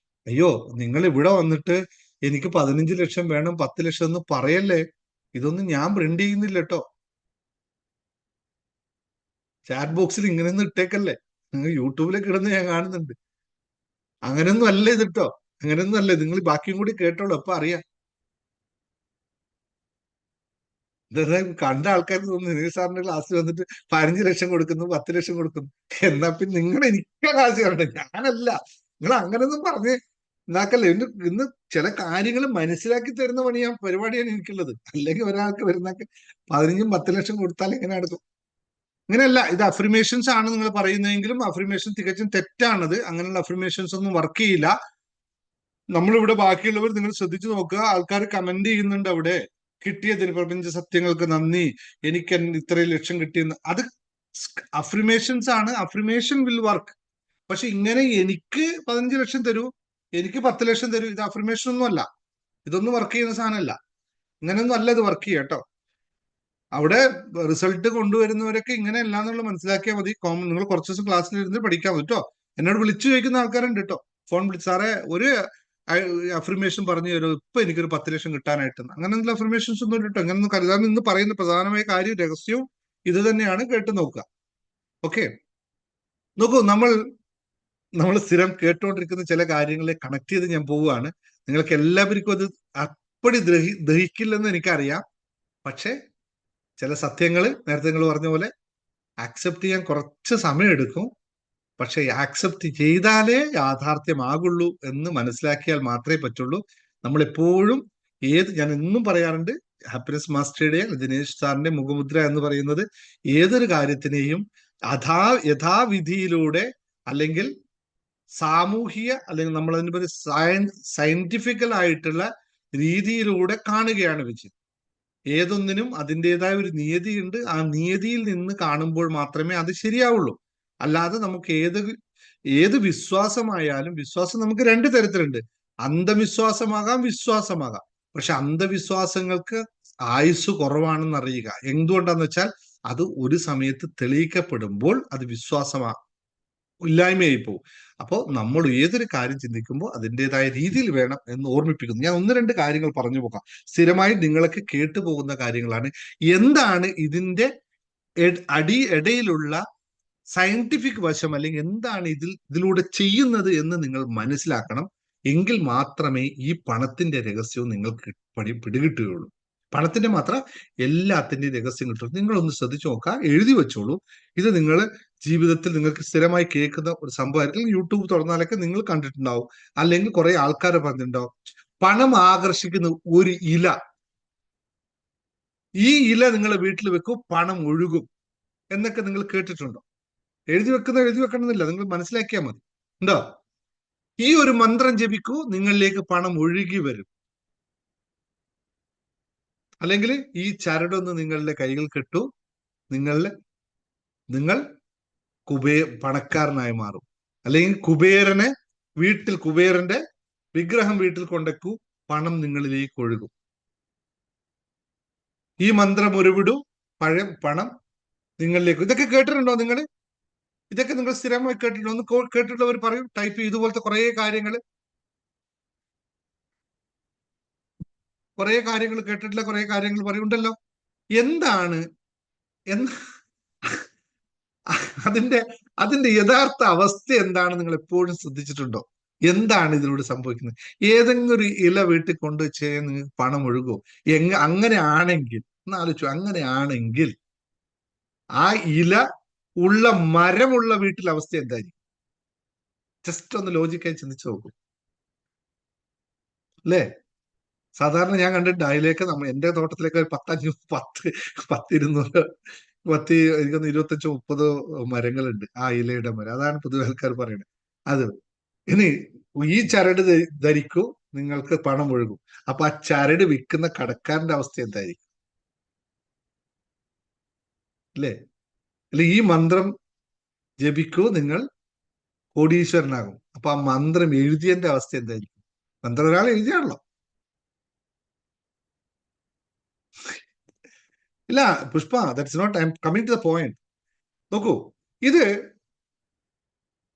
അയ്യോ, നിങ്ങൾ ഇവിടെ വന്നിട്ട് എനിക്ക് 15 ലക്ഷം വേണം, 10 ലക്ഷം എന്ന് പറയല്ലേ. ഇതൊന്നും ഞാൻ പ്രിന്റ് ചെയ്യുന്നില്ല കേട്ടോ. ചാറ്റ് ബോക്സിൽ ഇങ്ങനെയൊന്നും ഇട്ടേക്കല്ലേ. നിങ്ങൾ യൂട്യൂബിലേക്ക് ഇടുന്ന ഞാൻ കാണുന്നുണ്ട്. അങ്ങനെയൊന്നും അല്ല ഇത് കേട്ടോ, അങ്ങനെയൊന്നും അല്ലേ. നിങ്ങൾ ബാക്കിയും കൂടി കേട്ടോളൂ, അപ്പൊ അറിയാം. കണ്ട ആൾക്കാർക്ക് തോന്നുന്നു ദിനേശ് സാറിന്റെ ക്ലാസ്സിൽ വന്നിട്ട് 15 ലക്ഷം കൊടുക്കുന്നു, 10 ലക്ഷം കൊടുക്കുന്നു. എന്നാ പിന്നെ നിങ്ങൾ എനിക്ക് കാശ് തരണ്ട, ഞാനല്ല. നിങ്ങൾ അങ്ങനെയൊന്നും പറഞ്ഞ് ഉണ്ടാക്കല്ലേ. ഇന്ന് ചില കാര്യങ്ങൾ മനസ്സിലാക്കി തരുന്ന പരിപാടിയാണ് എനിക്കുള്ളത്. അല്ലെങ്കിൽ ഒരാൾക്ക് വരുന്നൊക്കെ 15-10 ലക്ഷം കൊടുത്താൽ എങ്ങനെ നടക്കും? ഇങ്ങനെയല്ല. ഇത് അഫർമേഷൻസ് ആണ് നിങ്ങൾ പറയുന്നതെങ്കിലും അഫർമേഷൻ തികച്ചും തെറ്റാണത്. അങ്ങനെയുള്ള അഫർമേഷൻസ് ഒന്നും വർക്ക് ചെയ്യില്ല. നമ്മളിവിടെ ബാക്കിയുള്ളവർ നിങ്ങൾ ശ്രദ്ധിച്ചു നോക്കുക, ആൾക്കാർ കമന്റ് ചെയ്യുന്നുണ്ട് അവിടെ, കിട്ടിയതിന് പ്രപഞ്ച സത്യങ്ങൾക്ക് നന്ദി, എനിക്ക് ഇത്രയും ലക്ഷം കിട്ടിയെന്ന്. അത് അഫർമേഷൻസ് ആണ്. Affirmation will work. പക്ഷെ ഇങ്ങനെ എനിക്ക് 15 ലക്ഷം തരൂ, എനിക്ക് 10 ലക്ഷം തരൂ, ഇത് അഫർമേഷൻ ഒന്നും അല്ല. ഇതൊന്നും വർക്ക് ചെയ്യുന്ന സാധനമല്ല. ഇങ്ങനെയൊന്നും അല്ല ഇത് വർക്ക് ചെയ്യുക കേട്ടോ. അവിടെ റിസൾട്ട് കൊണ്ടുവരുന്നവരൊക്കെ ഇങ്ങനെ അല്ല എന്നുള്ള മനസ്സിലാക്കിയാൽ മതി. നിങ്ങൾ കുറച്ച് ദിവസം ക്ലാസ്സിൽ ഇരുന്ന് പഠിക്കാൻ കേട്ടോ. എന്നോട് വിളിച്ചു ചോദിക്കുന്ന ആൾക്കാരുണ്ട് കേട്ടോ. ഫോൺ വിളിച്ച് സാറേ ഒരു അഫർമേഷൻ പറഞ്ഞു തരും, ഇപ്പൊ എനിക്കൊരു 10 ലക്ഷം കിട്ടാനായിട്ട്. അങ്ങനെയുള്ള അഫർമേഷൻസ് ഒന്നും കേട്ടോ. അങ്ങനെയൊന്നും കരുതാൻ ഇന്ന് പറയുന്ന പ്രധാനമായ കാര്യം രഹസ്യവും ഇത് തന്നെയാണ്. കേട്ട് നോക്കുക. ഓക്കെ, നോക്കൂ, നമ്മൾ സ്ഥിരം കേട്ടുകൊണ്ടിരിക്കുന്ന ചില കാര്യങ്ങളെ കണക്ട് ചെയ്ത് ഞാൻ പോവുകയാണ്. നിങ്ങൾക്ക് എല്ലാവർക്കും അത് അപ്പടി ദഹിക്കില്ലെന്ന് എനിക്കറിയാം. പക്ഷെ ചില സത്യങ്ങൾ നേരത്തെ നിങ്ങൾ പറഞ്ഞ പോലെ ആക്സെപ്റ്റ് ചെയ്യാൻ കുറച്ച് സമയം എടുക്കും. പക്ഷെ ആക്സെപ്റ്റ് ചെയ്താലേ യാഥാർത്ഥ്യമാകുള്ളൂ എന്ന് മനസ്സിലാക്കിയാൽ മാത്രമേ പറ്റുള്ളൂ. നമ്മളെപ്പോഴും ഞാൻ എന്നും പറയാറുണ്ട്, ഹാപ്പിനെസ് മാസ്റ്ററുടെ ദിനേശ് സാറിന്റെ മുഖമുദ്ര എന്ന് പറയുന്നത് ഏതൊരു കാര്യത്തിനെയും യഥാവിധിയിലൂടെ അല്ലെങ്കിൽ സാമൂഹിക അല്ലെങ്കിൽ നമ്മൾ അതിന് സയന്റിഫിക്കൽ ആയിട്ടുള്ള രീതിയിലൂടെ കാണുകയാണ് വെച്ചത്. ഏതൊന്നിനും അതിൻ്റെതായ ഒരു നിയതിയുണ്ട്. ആ നിയതിയിൽ നിന്ന് കാണുമ്പോൾ മാത്രമേ അത് ശരിയാവുള്ളൂ. അല്ലാതെ നമുക്ക് ഏത് വിശ്വാസമായാലും, വിശ്വാസം നമുക്ക് 2 തരത്തിലുണ്ട്. അന്ധവിശ്വാസമാകാം, വിശ്വാസമാകാം. പക്ഷെ അന്ധവിശ്വാസങ്ങൾക്ക് ആയുസ് കുറവാണെന്ന് അറിയുക. എന്തുകൊണ്ടാന്ന് വെച്ചാൽ അത് ഒരു സമയത്ത് തെളിയിക്കപ്പെടുമ്പോൾ അത് ഇല്ലായ്മയായി പോകും. അപ്പോൾ നമ്മൾ ഏതൊരു കാര്യം ചിന്തിക്കുമ്പോൾ അതിൻ്റെതായ രീതിയിൽ വേണം എന്ന് ഓർമ്മിപ്പിക്കുന്നു. ഞാൻ 1-2 കാര്യങ്ങൾ പറഞ്ഞു പോകാം. സ്ഥിരമായി നിങ്ങൾക്ക് കേട്ടുപോകുന്ന കാര്യങ്ങളാണ്. എന്താണ് ഇതിന്റെ ഇടയിലുള്ള സയന്റിഫിക് വശം, അല്ലെങ്കിൽ എന്താണ് ഇതിലൂടെ ചെയ്യുന്നത് എന്ന് നിങ്ങൾ മനസ്സിലാക്കണം. എങ്കിൽ മാത്രമേ ഈ പണത്തിന്റെ രഹസ്യവും നിങ്ങൾക്ക് പിടികിട്ടുകയുള്ളൂ. പണത്തിന്റെ മാത്ര എല്ലാത്തിന്റെയും രഹസ്യം കിട്ടും. നിങ്ങളൊന്ന് ശ്രദ്ധിച്ചു നോക്കുക, എഴുതി വെച്ചോളൂ. ഇത് നിങ്ങൾ ജീവിതത്തിൽ നിങ്ങൾക്ക് സ്ഥിരമായി കേൾക്കുന്ന ഒരു സംഭവമായിരിക്കും. യൂട്യൂബ് തുറന്നാലൊക്കെ നിങ്ങൾ കണ്ടിട്ടുണ്ടാവും, അല്ലെങ്കിൽ കുറെ ആൾക്കാരെ പറഞ്ഞിട്ടുണ്ടാവും. പണം ആകർഷിക്കുന്ന ഒരു ഇല, ഈ ഇല നിങ്ങളെ വീട്ടിൽ വെക്കൂ, പണം ഒഴുകും എന്നൊക്കെ നിങ്ങൾ കേട്ടിട്ടുണ്ടോ? എഴുതി വെക്കണമെന്നില്ല, നിങ്ങൾ മനസ്സിലാക്കിയാൽ മതി. ഉണ്ടോ? ഈ ഒരു മന്ത്രം ജപിക്കൂ, നിങ്ങളിലേക്ക് പണം ഒഴുകി വരും. അല്ലെങ്കിൽ ഈ ചരടൊന്ന് നിങ്ങളുടെ കൈകൾ കെട്ടു, നിങ്ങൾ പണക്കാരനായി മാറും. അല്ലെങ്കിൽ കുബേരന്റെ വിഗ്രഹം വീട്ടിൽ കൊണ്ടേക്കൂ, പണം നിങ്ങളിലേക്ക് ഒഴുകും. ഈ മന്ത്രം ഉരുവിടൂ, പണം നിങ്ങളിലേക്ക്. ഇതൊക്കെ കേട്ടിട്ടുണ്ടോ നിങ്ങൾ? ഇതൊക്കെ നിങ്ങൾ സ്ഥിരമായി കേട്ടിട്ടുണ്ടോ? ഒന്ന് കേട്ടിട്ടുള്ളവർ പറയും, ടൈപ്പ് ചെയ്യും. ഇതുപോലത്തെ കുറെ കാര്യങ്ങൾ കേട്ടിട്ടുള്ള കുറെ കാര്യങ്ങൾ പറയുണ്ടല്ലോ. എന്താണ് അതിന്റെ യഥാർത്ഥ അവസ്ഥ എന്താണ് നിങ്ങൾ എപ്പോഴും ശ്രദ്ധിച്ചിട്ടുണ്ടോ? എന്താണ് ഇതിലൂടെ സംഭവിക്കുന്നത്? ഏതെങ്കിലും ഒരു ഇല വീട്ടിൽ കൊണ്ടുവച്ച് നിങ്ങൾക്ക് പണം ഒഴുകുമോ? അങ്ങനെയാണെങ്കിൽ ഒന്ന് ആലോചിച്ചു, അങ്ങനെയാണെങ്കിൽ ആ ഇല ഉള്ള മരമുള്ള വീട്ടിലെ അവസ്ഥ എന്തായിരിക്കും? ജസ്റ്റ് ഒന്ന് ലോജിക്കായി ചിന്തിച്ചു നോക്കൂ അല്ലേ? സാധാരണ ഞാൻ കണ്ടിട്ടുണ്ട്, അതിലേക്ക് എന്റെ തോട്ടത്തിലേക്ക് 200 എനിക്കൊന്ന് 25-30 മരങ്ങളുണ്ട്, ആ ഇലയുടെ മരം. അതാണ് പൊതുവെ ആൾക്കാർ പറയുന്നത്. അത് ഇനി ഈ ചരട് ധരിക്കൂ, നിങ്ങൾക്ക് പണം ഒഴുകും. അപ്പൊ ആ ചരട് വിൽക്കുന്ന കടക്കാരന്റെ അവസ്ഥ എന്തായിരിക്കും? അല്ലേ? ഈ മന്ത്രം ജപിക്കൂ, നിങ്ങൾ കോടീശ്വരനാകും. അപ്പൊ ആ മന്ത്രം എഴുതിയതിന്റെ അവസ്ഥ എന്തായിരിക്കും? മന്ത്രം ഒരാൾ എഴുതിയാണല്ലോ. ഇല്ല Pushpa, that's not, I am coming to the point. നോക്കൂ,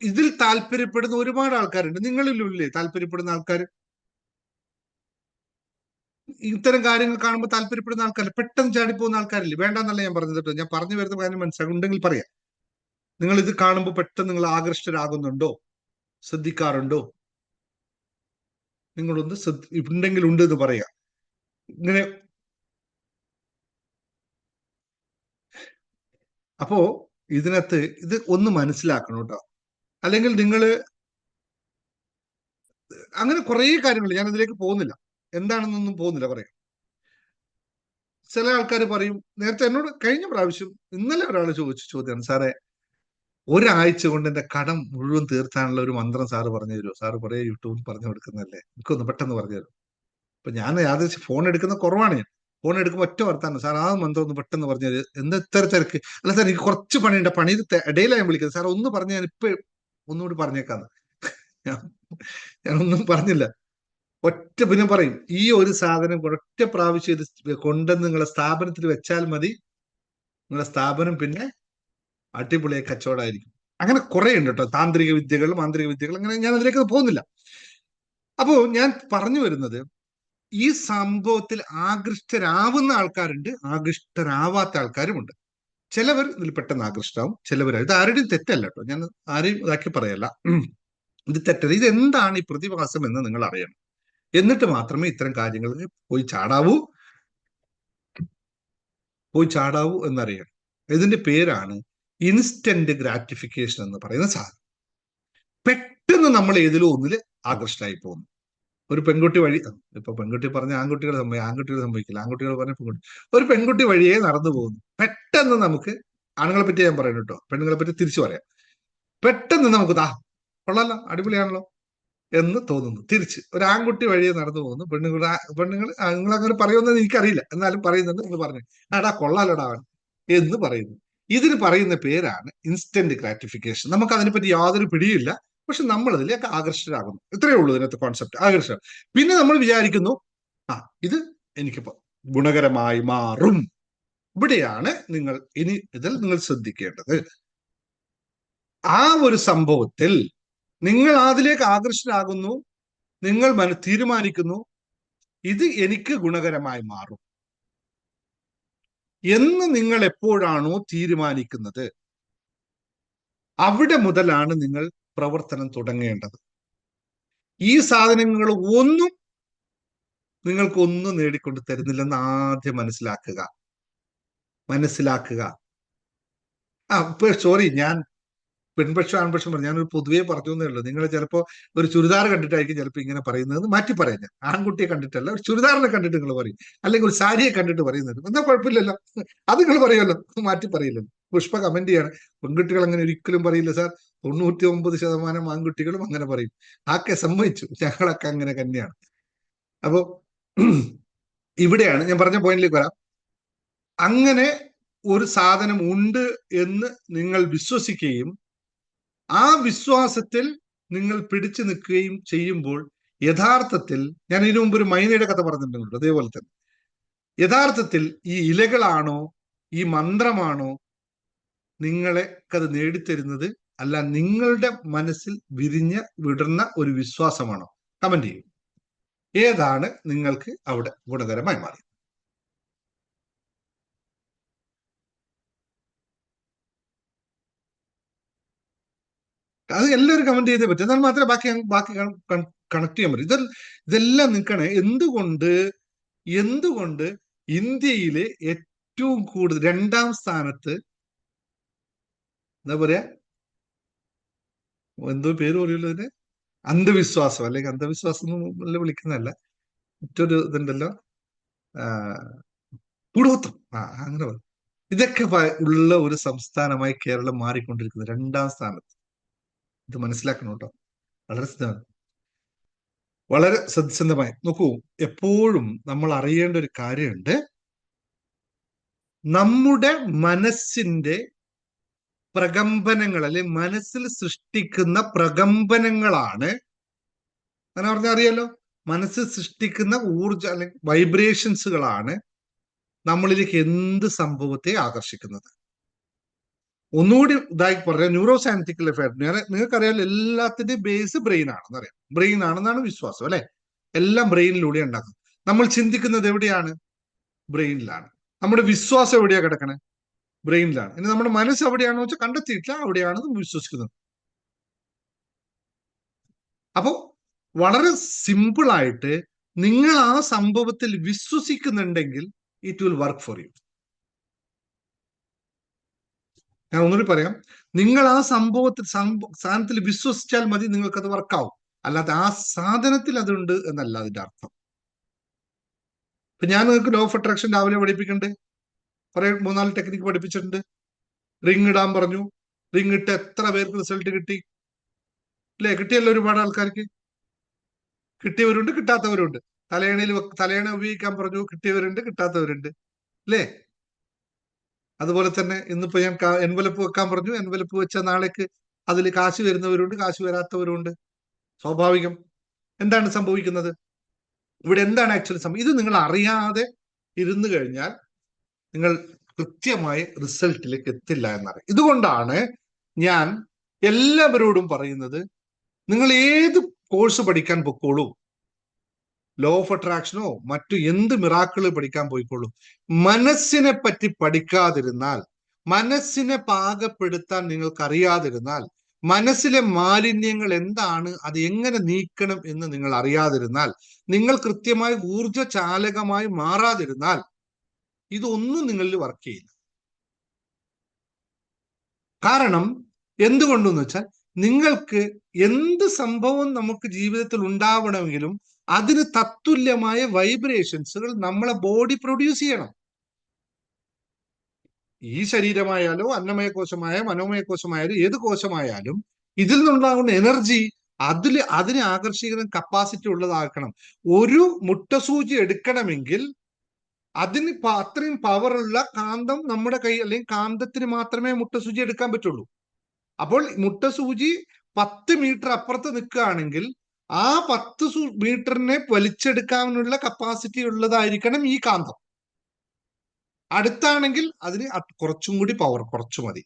ഇതിൽ താല്പര്യപ്പെടുന്ന ഒരുപാട് ആൾക്കാരുണ്ട്. നിങ്ങളില്ലേ താല്പര്യപ്പെടുന്ന ആൾക്കാർ? ഇത്തരം കാര്യങ്ങൾ കാണുമ്പോൾ താല്പര്യപ്പെടുന്ന ആൾക്കാർ, പെട്ടെന്ന് ചാടിപ്പോകുന്ന ആൾക്കാരില്ലേ? വേണ്ടെന്നല്ല ഞാൻ പറഞ്ഞത് കേട്ടോ. ഞാൻ പറഞ്ഞു വരുന്ന കാര്യം മനസ്സിലാകുന്നുണ്ടെങ്കിൽ പറയാം. നിങ്ങൾ ഇത് കാണുമ്പോൾ പെട്ടെന്ന് നിങ്ങൾ ആകൃഷ്ടരാകുന്നുണ്ടോ? ശ്രദ്ധിക്കാറുണ്ടോ? നിങ്ങളൊന്ന് ഉണ്ടെങ്കിൽ ഉണ്ട് എന്ന് പറയാ. ഇങ്ങനെ അപ്പോ ഇതിനകത്ത് ഇത് ഒന്ന് മനസ്സിലാക്കണം കേട്ടോ. അല്ലെങ്കിൽ നിങ്ങൾ അങ്ങനെ കുറെ കാര്യങ്ങൾ, ഞാൻ ഇതിലേക്ക് പോകുന്നില്ല, എന്താണെന്നൊന്നും പോകുന്നില്ല പറയാം. ചില ആൾക്കാർ പറയും, നേരത്തെ എന്നോട് കഴിഞ്ഞ പ്രാവശ്യം ഇന്നലെ ഒരാൾ ചോദിച്ച ചോദ്യമാണ്, സാറേ ഒരാഴ്ച കൊണ്ട് എന്റെ കടം മുഴുവൻ തീർത്താനുള്ള ഒരു മന്ത്രം സാറ് പറഞ്ഞു തരുമോ? സാറ് കുറെ യൂട്യൂബിൽ പറഞ്ഞു കൊടുക്കുന്നല്ലേ, എനിക്കൊന്ന് പെട്ടെന്ന് പറഞ്ഞു തരും. അപ്പൊ ഞാൻ യാദൃശ്യം ഫോൺ എടുക്കുന്ന കുറവാണ്. ഞാൻ ഫോൺ എടുക്കുമ്പോൾ ഒറ്റ വർത്താനം, സാർ ആ മന്ത്രം ഒന്ന് പെട്ടെന്ന് പറഞ്ഞു തരും. എന്താ ഇത്ര തിരക്ക്? അല്ല സാർ, എനിക്ക് കുറച്ച് പണിയുണ്ട്, പണി ഇടയിലാണ് ഞാൻ വിളിക്കുന്നത്. സാർ ഒന്ന് പറഞ്ഞ് ഞാൻ ഇപ്പൊ ഒന്നുകൂടി പറഞ്ഞേക്കാന്ന്. ഞാനൊന്നും പറഞ്ഞില്ല. പിന്നെ പറയും, ഈ ഒരു സാധനം ഒറ്റ പ്രാവശ്യം ഇത് കൊണ്ടുവന്ന് നിങ്ങളെ സ്ഥാപനത്തിൽ വെച്ചാൽ മതി, നിങ്ങളെ സ്ഥാപനം പിന്നെ അടിപൊളിയായി കച്ചവടമായിരിക്കും. അങ്ങനെ കുറെ ഉണ്ട് കേട്ടോ, താന്ത്രിക വിദ്യകൾ, മാന്ത്രിക വിദ്യകൾ. അങ്ങനെ ഞാൻ അതിലേക്ക് പോകുന്നില്ല. അപ്പോ ഞാൻ പറഞ്ഞു വരുന്നത്, ഈ സംഭവത്തിൽ ആകൃഷ്ടരാവുന്ന ആൾക്കാരുണ്ട്, ആകൃഷ്ടരാവാത്ത ആൾക്കാരുമുണ്ട്. ചിലവർ ഇതിൽ പെട്ടെന്ന് ആകൃഷ്ടരാവും, ചിലവർ. ഇത് ആരുടെയും തെറ്റല്ല കേട്ടോ, ഞാൻ ആരെയും ഇതാക്കി പറയല്ല. ഇത് തെറ്റല്ല. ഇത് എന്താണ് ഈ പ്രതിഭാസം എന്ന് നിങ്ങൾ അറിയണം. എന്നിട്ട് മാത്രമേ ഇത്തരം കാര്യങ്ങളിൽ പോയി ചാടാവൂ എന്നറിയണം. ഇതിന്റെ പേരാണ് ഇൻസ്റ്റന്റ് ഗ്രാറ്റിഫിക്കേഷൻ എന്ന് പറയുന്ന സാധനം. പെട്ടെന്ന് നമ്മൾ ഏതിലും ഒന്നിൽ ആകൃഷ്ടരായി പോകുന്നു. ഒരു പെൺകുട്ടി വഴി, ഇപ്പൊ പെൺകുട്ടി പറഞ്ഞ ആൺകുട്ടികൾ സംഭവിക്കില്ല, ആൺകുട്ടികൾ പറഞ്ഞ പെൺകുട്ടി, ഒരു പെൺകുട്ടി വഴിയേ നടന്നു പോകുന്നു. പെട്ടെന്ന് നമുക്ക്, ആണുങ്ങളെ പറ്റി ഞാൻ പറയുന്നു കേട്ടോ, പെണ്ണുങ്ങളെ പറ്റി തിരിച്ചു പറയാം. പെട്ടെന്ന് നമുക്ക് കൊള്ളാലോ, അടിപൊളിയാണല്ലോ എന്ന് തോന്നുന്നു. തിരിച്ച് ഒരു ആൺകുട്ടി വഴിയെ നടന്നു പോകുന്നു, പെണ്ണുങ്ങൾ നിങ്ങൾ അങ്ങനെ പറയുമെന്ന് എനിക്കറിയില്ല, എന്നാലും പറയുന്നുണ്ട്, നിങ്ങൾ പറഞ്ഞു കൊള്ളാലോടാ എന്ന് പറയുന്നു. ഇതിന് പറയുന്ന പേരാണ് ഇൻസ്റ്റന്റ് ഗ്രാറ്റിഫിക്കേഷൻ. നമുക്ക് അതിനെപ്പറ്റി യാതൊരു പിടിയില്ല, പക്ഷെ നമ്മൾ അതിലേക്ക് ആകർഷകരാകുന്നു. ഇത്രയേ ഉള്ളൂ ഇതിനകത്ത് കോൺസെപ്റ്റ്, ആകർഷണം. പിന്നെ നമ്മൾ വിചാരിക്കുന്നു, ഇത് എനിക്കിപ്പോ ഗുണകരമായി മാറും. ഇവിടെയാണ് ഇതിൽ നിങ്ങൾ ശ്രദ്ധിക്കേണ്ടത്. ആ ഒരു സംഭവത്തിൽ നിങ്ങൾ അതിലേക്ക് ആകർഷകരാകുന്നു, നിങ്ങൾ തീരുമാനിക്കുന്നു, ഇത് എനിക്ക് ഗുണകരമായി മാറും എന്ന് നിങ്ങൾ എപ്പോഴാണോ തീരുമാനിക്കുന്നത്, അവിടെ മുതലാണ് നിങ്ങൾ പ്രവർത്തനം തുടങ്ങേണ്ടത്. ഈ സാധനങ്ങൾ ഒന്നും നിങ്ങൾക്കൊന്നും നേടിക്കൊണ്ട് തരുന്നില്ലെന്ന് ആദ്യം മനസ്സിലാക്കുക. സോറി, ഞാൻ പെൺപക്ഷം ആൺപക്ഷം പറഞ്ഞു, ഞാനൊരു പൊതുവേ പറഞ്ഞു എന്നേ ഉള്ളൂ. നിങ്ങൾ ചിലപ്പോ ഒരു ചുരിദാർ കണ്ടിട്ടായിരിക്കും ചിലപ്പോൾ ഇങ്ങനെ പറയുന്നത് മാറ്റി പറയാം. ഞാൻ ആൺകുട്ടിയെ കണ്ടിട്ടല്ല, ഒരു ചുരിദാറിനെ കണ്ടിട്ട് നിങ്ങൾ പറയും, അല്ലെങ്കിൽ ഒരു സാരിയെ കണ്ടിട്ട് പറയുന്നത്, എന്നാൽ കുഴപ്പമില്ലല്ലോ, അത് നിങ്ങൾ പറയുമല്ലോ, മാറ്റി പറയില്ലല്ലോ. പുഷ്പ കമന്റ് ചെയ്യാണ്, പെൺകുട്ടികൾ അങ്ങനെ ഒരിക്കലും പറയില്ല സാർ, 99% ആൺകുട്ടികളും അങ്ങനെ പറയും. ആക്കെ സമ്മതിച്ചു, ഞങ്ങളൊക്കെ അങ്ങനെ തന്നെയാണ്. അപ്പോ ഇവിടെയാണ് ഞാൻ പറഞ്ഞ പോയിന്റിലേക്ക് വരാം. അങ്ങനെ ഒരു സാധനം ഉണ്ട് എന്ന് നിങ്ങൾ വിശ്വസിക്കുകയും ആ വിശ്വാസത്തിൽ നിങ്ങൾ പിടിച്ചു നിൽക്കുകയും ചെയ്യുമ്പോൾ യഥാർത്ഥത്തിൽ, ഞാൻ ഇതിനു മുമ്പ് ഒരു മൈനയുടെ കഥ പറഞ്ഞിട്ടുണ്ടല്ലോ, അതേപോലെ തന്നെ യഥാർത്ഥത്തിൽ ഈ ഇലകളാണോ ഈ മന്ത്രമാണോ നിങ്ങളെ അത് നേടിത്തരുന്നത്, അല്ല നിങ്ങളുടെ മനസ്സിൽ വിടുന്ന ഒരു വിശ്വാസമാണോ? കമന്റ് ചെയ്യും. ഏതാണ് നിങ്ങൾക്ക് അവിടെ ഗുണകരമായി മാറി? അത് എല്ലാവരും കമന്റ് ചെയ്തേ പറ്റും, എന്നാൽ മാത്രമേ ബാക്കി കണക്ട് ചെയ്യാൻ പറ്റും. ഇതെല്ലാം നിൽക്കണേ. എന്തുകൊണ്ട് ഇന്ത്യയിലെ ഏറ്റവും കൂടുതൽ 2ാം സ്ഥാനത്ത്, എന്താ പറയാ, എന്തോ പേര് പറയുള്ളൂ അതിന്, അന്ധവിശ്വാസം, അല്ലെങ്കിൽ അന്ധവിശ്വാസം എന്ന് വിളിക്കുന്നതല്ല, മറ്റൊരു ഇതുണ്ടല്ലോ, കൂടോത്രം, അങ്ങനെ പറയും. ഇതൊക്കെ ഉള്ള ഒരു സംസ്ഥാനമായി കേരളം മാറിക്കൊണ്ടിരിക്കുന്നത് 2ാം സ്ഥാനത്ത്. ഇത് മനസ്സിലാക്കണം കേട്ടോ, വളരെ സത്യസന്ധമായി നോക്കൂ. എപ്പോഴും നമ്മൾ അറിയേണ്ട ഒരു കാര്യമുണ്ട്, നമ്മുടെ മനസ്സിന്റെ പ്രകമ്പനങ്ങൾ, അല്ലെ മനസ്സിൽ സൃഷ്ടിക്കുന്ന പ്രകമ്പനങ്ങളാണ്, അങ്ങനെ പറഞ്ഞാൽ അറിയാലോ, മനസ്സിൽ സൃഷ്ടിക്കുന്ന ഊർജ അല്ലെങ്കിൽ വൈബ്രേഷൻസുകളാണ് നമ്മളിലേക്ക് എന്ത് സംഭവത്തെ ആകർഷിക്കുന്നത്. ഒന്നുകൂടി ഇതായി പറയാം, ന്യൂറോ സയന്റിഫിക്കൽ എഫക്ട്. നിങ്ങൾക്കറിയാലോ, എല്ലാത്തിന്റെയും ബേസ് ബ്രെയിൻ ആണെന്നറിയാം. ബ്രെയിൻ ആണെന്നാണ് വിശ്വാസം, അല്ലെ? എല്ലാം ബ്രെയിനിലൂടെ ഉണ്ടാക്കുന്നത്. നമ്മൾ ചിന്തിക്കുന്നത് എവിടെയാണ്? ബ്രെയിനിലാണ്. നമ്മുടെ വിശ്വാസം എവിടെയാ കിടക്കണേ? ബ്രെയിനിലാണ്. ഇനി നമ്മുടെ മനസ്സ് എവിടെയാണെന്ന് വെച്ചാൽ കണ്ടെത്തിയിട്ടില്ല, അവിടെയാണെന്ന് വിശ്വസിക്കുന്നത്. അപ്പോ വളരെ സിമ്പിൾ ആയിട്ട് നിങ്ങൾ ആ സംഭവത്തിൽ വിശ്വസിക്കുന്നുണ്ടെങ്കിൽ it will work for you. ഞാൻ ഒന്നുകൂടി പറയാം, നിങ്ങൾ ആ സാധനത്തിൽ വിശ്വസിച്ചാൽ മതി, നിങ്ങൾക്കത് വർക്കാവും. അല്ലാതെ ആ സാധനത്തിൽ അതുണ്ട് എന്നല്ല അതിന്റെ അർത്ഥം. ഇപ്പൊ ഞാൻ നിങ്ങൾക്ക് ലോ ഓഫ് അട്രാക്ഷൻ രാവിലെ പഠിപ്പിക്കണ്ടേ, കുറെ 3-4 ടെക്നിക്ക് പഠിപ്പിച്ചിട്ടുണ്ട്. റിങ് ഇടാൻ പറഞ്ഞു, റിങ് ഇട്ട് എത്ര പേർക്ക് റിസൾട്ട് കിട്ടി, അല്ലെ? കിട്ടിയല്ലോ, ഒരുപാട് ആൾക്കാർക്ക്. കിട്ടിയവരുണ്ട്, കിട്ടാത്തവരുണ്ട്. തലയണ ഉപയോഗിക്കാൻ പറഞ്ഞു, കിട്ടിയവരുണ്ട്, കിട്ടാത്തവരുണ്ട്, അല്ലേ? അതുപോലെ തന്നെ ഇന്നിപ്പോ ഞാൻ എൻവലപ്പ് വെക്കാൻ പറഞ്ഞു, എൻവലപ്പ് വെച്ച നാളേക്ക് അതിൽ കാശ് വരുന്നവരുണ്ട്, കാശ് വരാത്തവരുണ്ട്. സ്വാഭാവികം. എന്താണ് സംഭവിക്കുന്നത് ഇവിടെ? എന്താണ് ആക്ച്വലി ഇത് നിങ്ങൾ അറിയാതെ ഇരുന്നു കഴിഞ്ഞാൽ നിങ്ങൾ കൃത്യമായ റിസൾട്ടിലേക്ക് എത്തില്ല എന്നറിയാം. ഇതുകൊണ്ടാണ് ഞാൻ എല്ലാവരോടും പറയുന്നത്, നിങ്ങൾ ഏത് കോഴ്സ് പഠിക്കാൻ പൊക്കോളൂ, ലോ ഓഫ് അട്രാക്ഷനോ മറ്റു എന്ത് മിറാക്കിള് പഠിക്കാൻ പോയിക്കോളൂ, മനസ്സിനെ പറ്റി പഠിക്കാതിരുന്നാൽ, മനസ്സിനെ പാകപ്പെടുത്താൻ നിങ്ങൾക്കറിയാതിരുന്നാൽ, മനസ്സിലെ മാലിന്യങ്ങൾ എന്താണ്, അത് എങ്ങനെ നീക്കണം എന്ന് നിങ്ങൾ അറിയാതിരുന്നാൽ, നിങ്ങൾ കൃത്യമായി ഊർജ്ജചാലകമായി മാറാതിരുന്നാൽ, ഇതൊന്നും നിങ്ങളിൽ വർക്ക് ചെയ്യില്ല. കാരണം എന്തുകൊണ്ടെന്ന് വെച്ചാൽ, നിങ്ങൾക്ക് എന്ത് സംഭവം നമുക്ക് ജീവിതത്തിൽ ഉണ്ടാവണമെങ്കിലും അതിന് തത്തുല്യമായ വൈബ്രേഷൻസുകൾ നമ്മളെ ബോഡി പ്രൊഡ്യൂസ് ചെയ്യണം. ഈ ശരീരമായാലോ അന്നമയ കോശമായ മനോമയ കോശമായാലും ഏത് കോശമായാലും ഇതിൽ നിന്നുണ്ടാകുന്ന എനർജി അതിനെ ആകർഷിക്കുന്ന കപ്പാസിറ്റി ഉള്ളതാക്കണം. ഒരു മുട്ടസൂചി എടുക്കണമെങ്കിൽ അതിന് അത്രയും പവറുള്ള കാന്തം നമ്മുടെ കൈ, അല്ലെങ്കിൽ കാന്തത്തിന് മാത്രമേ മുട്ടസൂചി എടുക്കാൻ പറ്റുള്ളൂ. അപ്പോൾ മുട്ടസൂചി 10 മീറ്റർ അപ്പുറത്ത് നിൽക്കുകയാണെങ്കിൽ ആ 10 മീറ്ററിനെ വലിച്ചെടുക്കാനുള്ള കപ്പാസിറ്റി ഉള്ളതായിരിക്കണം ഈ കാന്തം. അടുത്താണെങ്കിൽ അതിന് കുറച്ചും കൂടി പവർ കുറച്ചു മതി.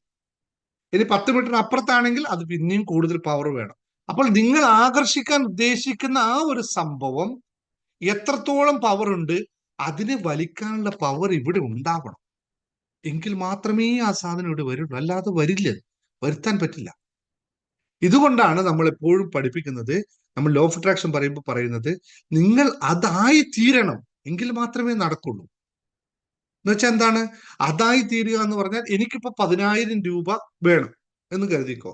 ഇനി 10 മീറ്ററിന് അപ്പുറത്താണെങ്കിൽ അത് പിന്നെയും കൂടുതൽ പവർ വേണം. അപ്പോൾ നിങ്ങൾ ആകർഷിക്കാൻ ഉദ്ദേശിക്കുന്ന ആ ഒരു സംഭവം എത്രത്തോളം പവർ ഉണ്ട്, അതിനെ വലിക്കാനുള്ള പവർ ഇവിടെ ഉണ്ടാവണം. എങ്കിൽ മാത്രമേ ആ സാധനം ഇവിടെ വരുള്ളൂ, അല്ലാതെ വരുത്താൻ പറ്റില്ല. ഇതുകൊണ്ടാണ് നമ്മൾ എപ്പോഴും പഠിപ്പിക്കുന്നത്, നമ്മൾ ലോ ഓഫ് അട്രാക്ഷൻ പറയുമ്പോൾ പറയുന്നത്, നിങ്ങൾ അതായി തീരണം എങ്കിൽ മാത്രമേ നടക്കുള്ളൂ. എന്ന് വെച്ചാൽ എന്താണ് അതായി തീരുക എന്ന് പറഞ്ഞാൽ? എനിക്കിപ്പോ 10,000 രൂപ വേണം എന്ന് കരുതിക്കോ.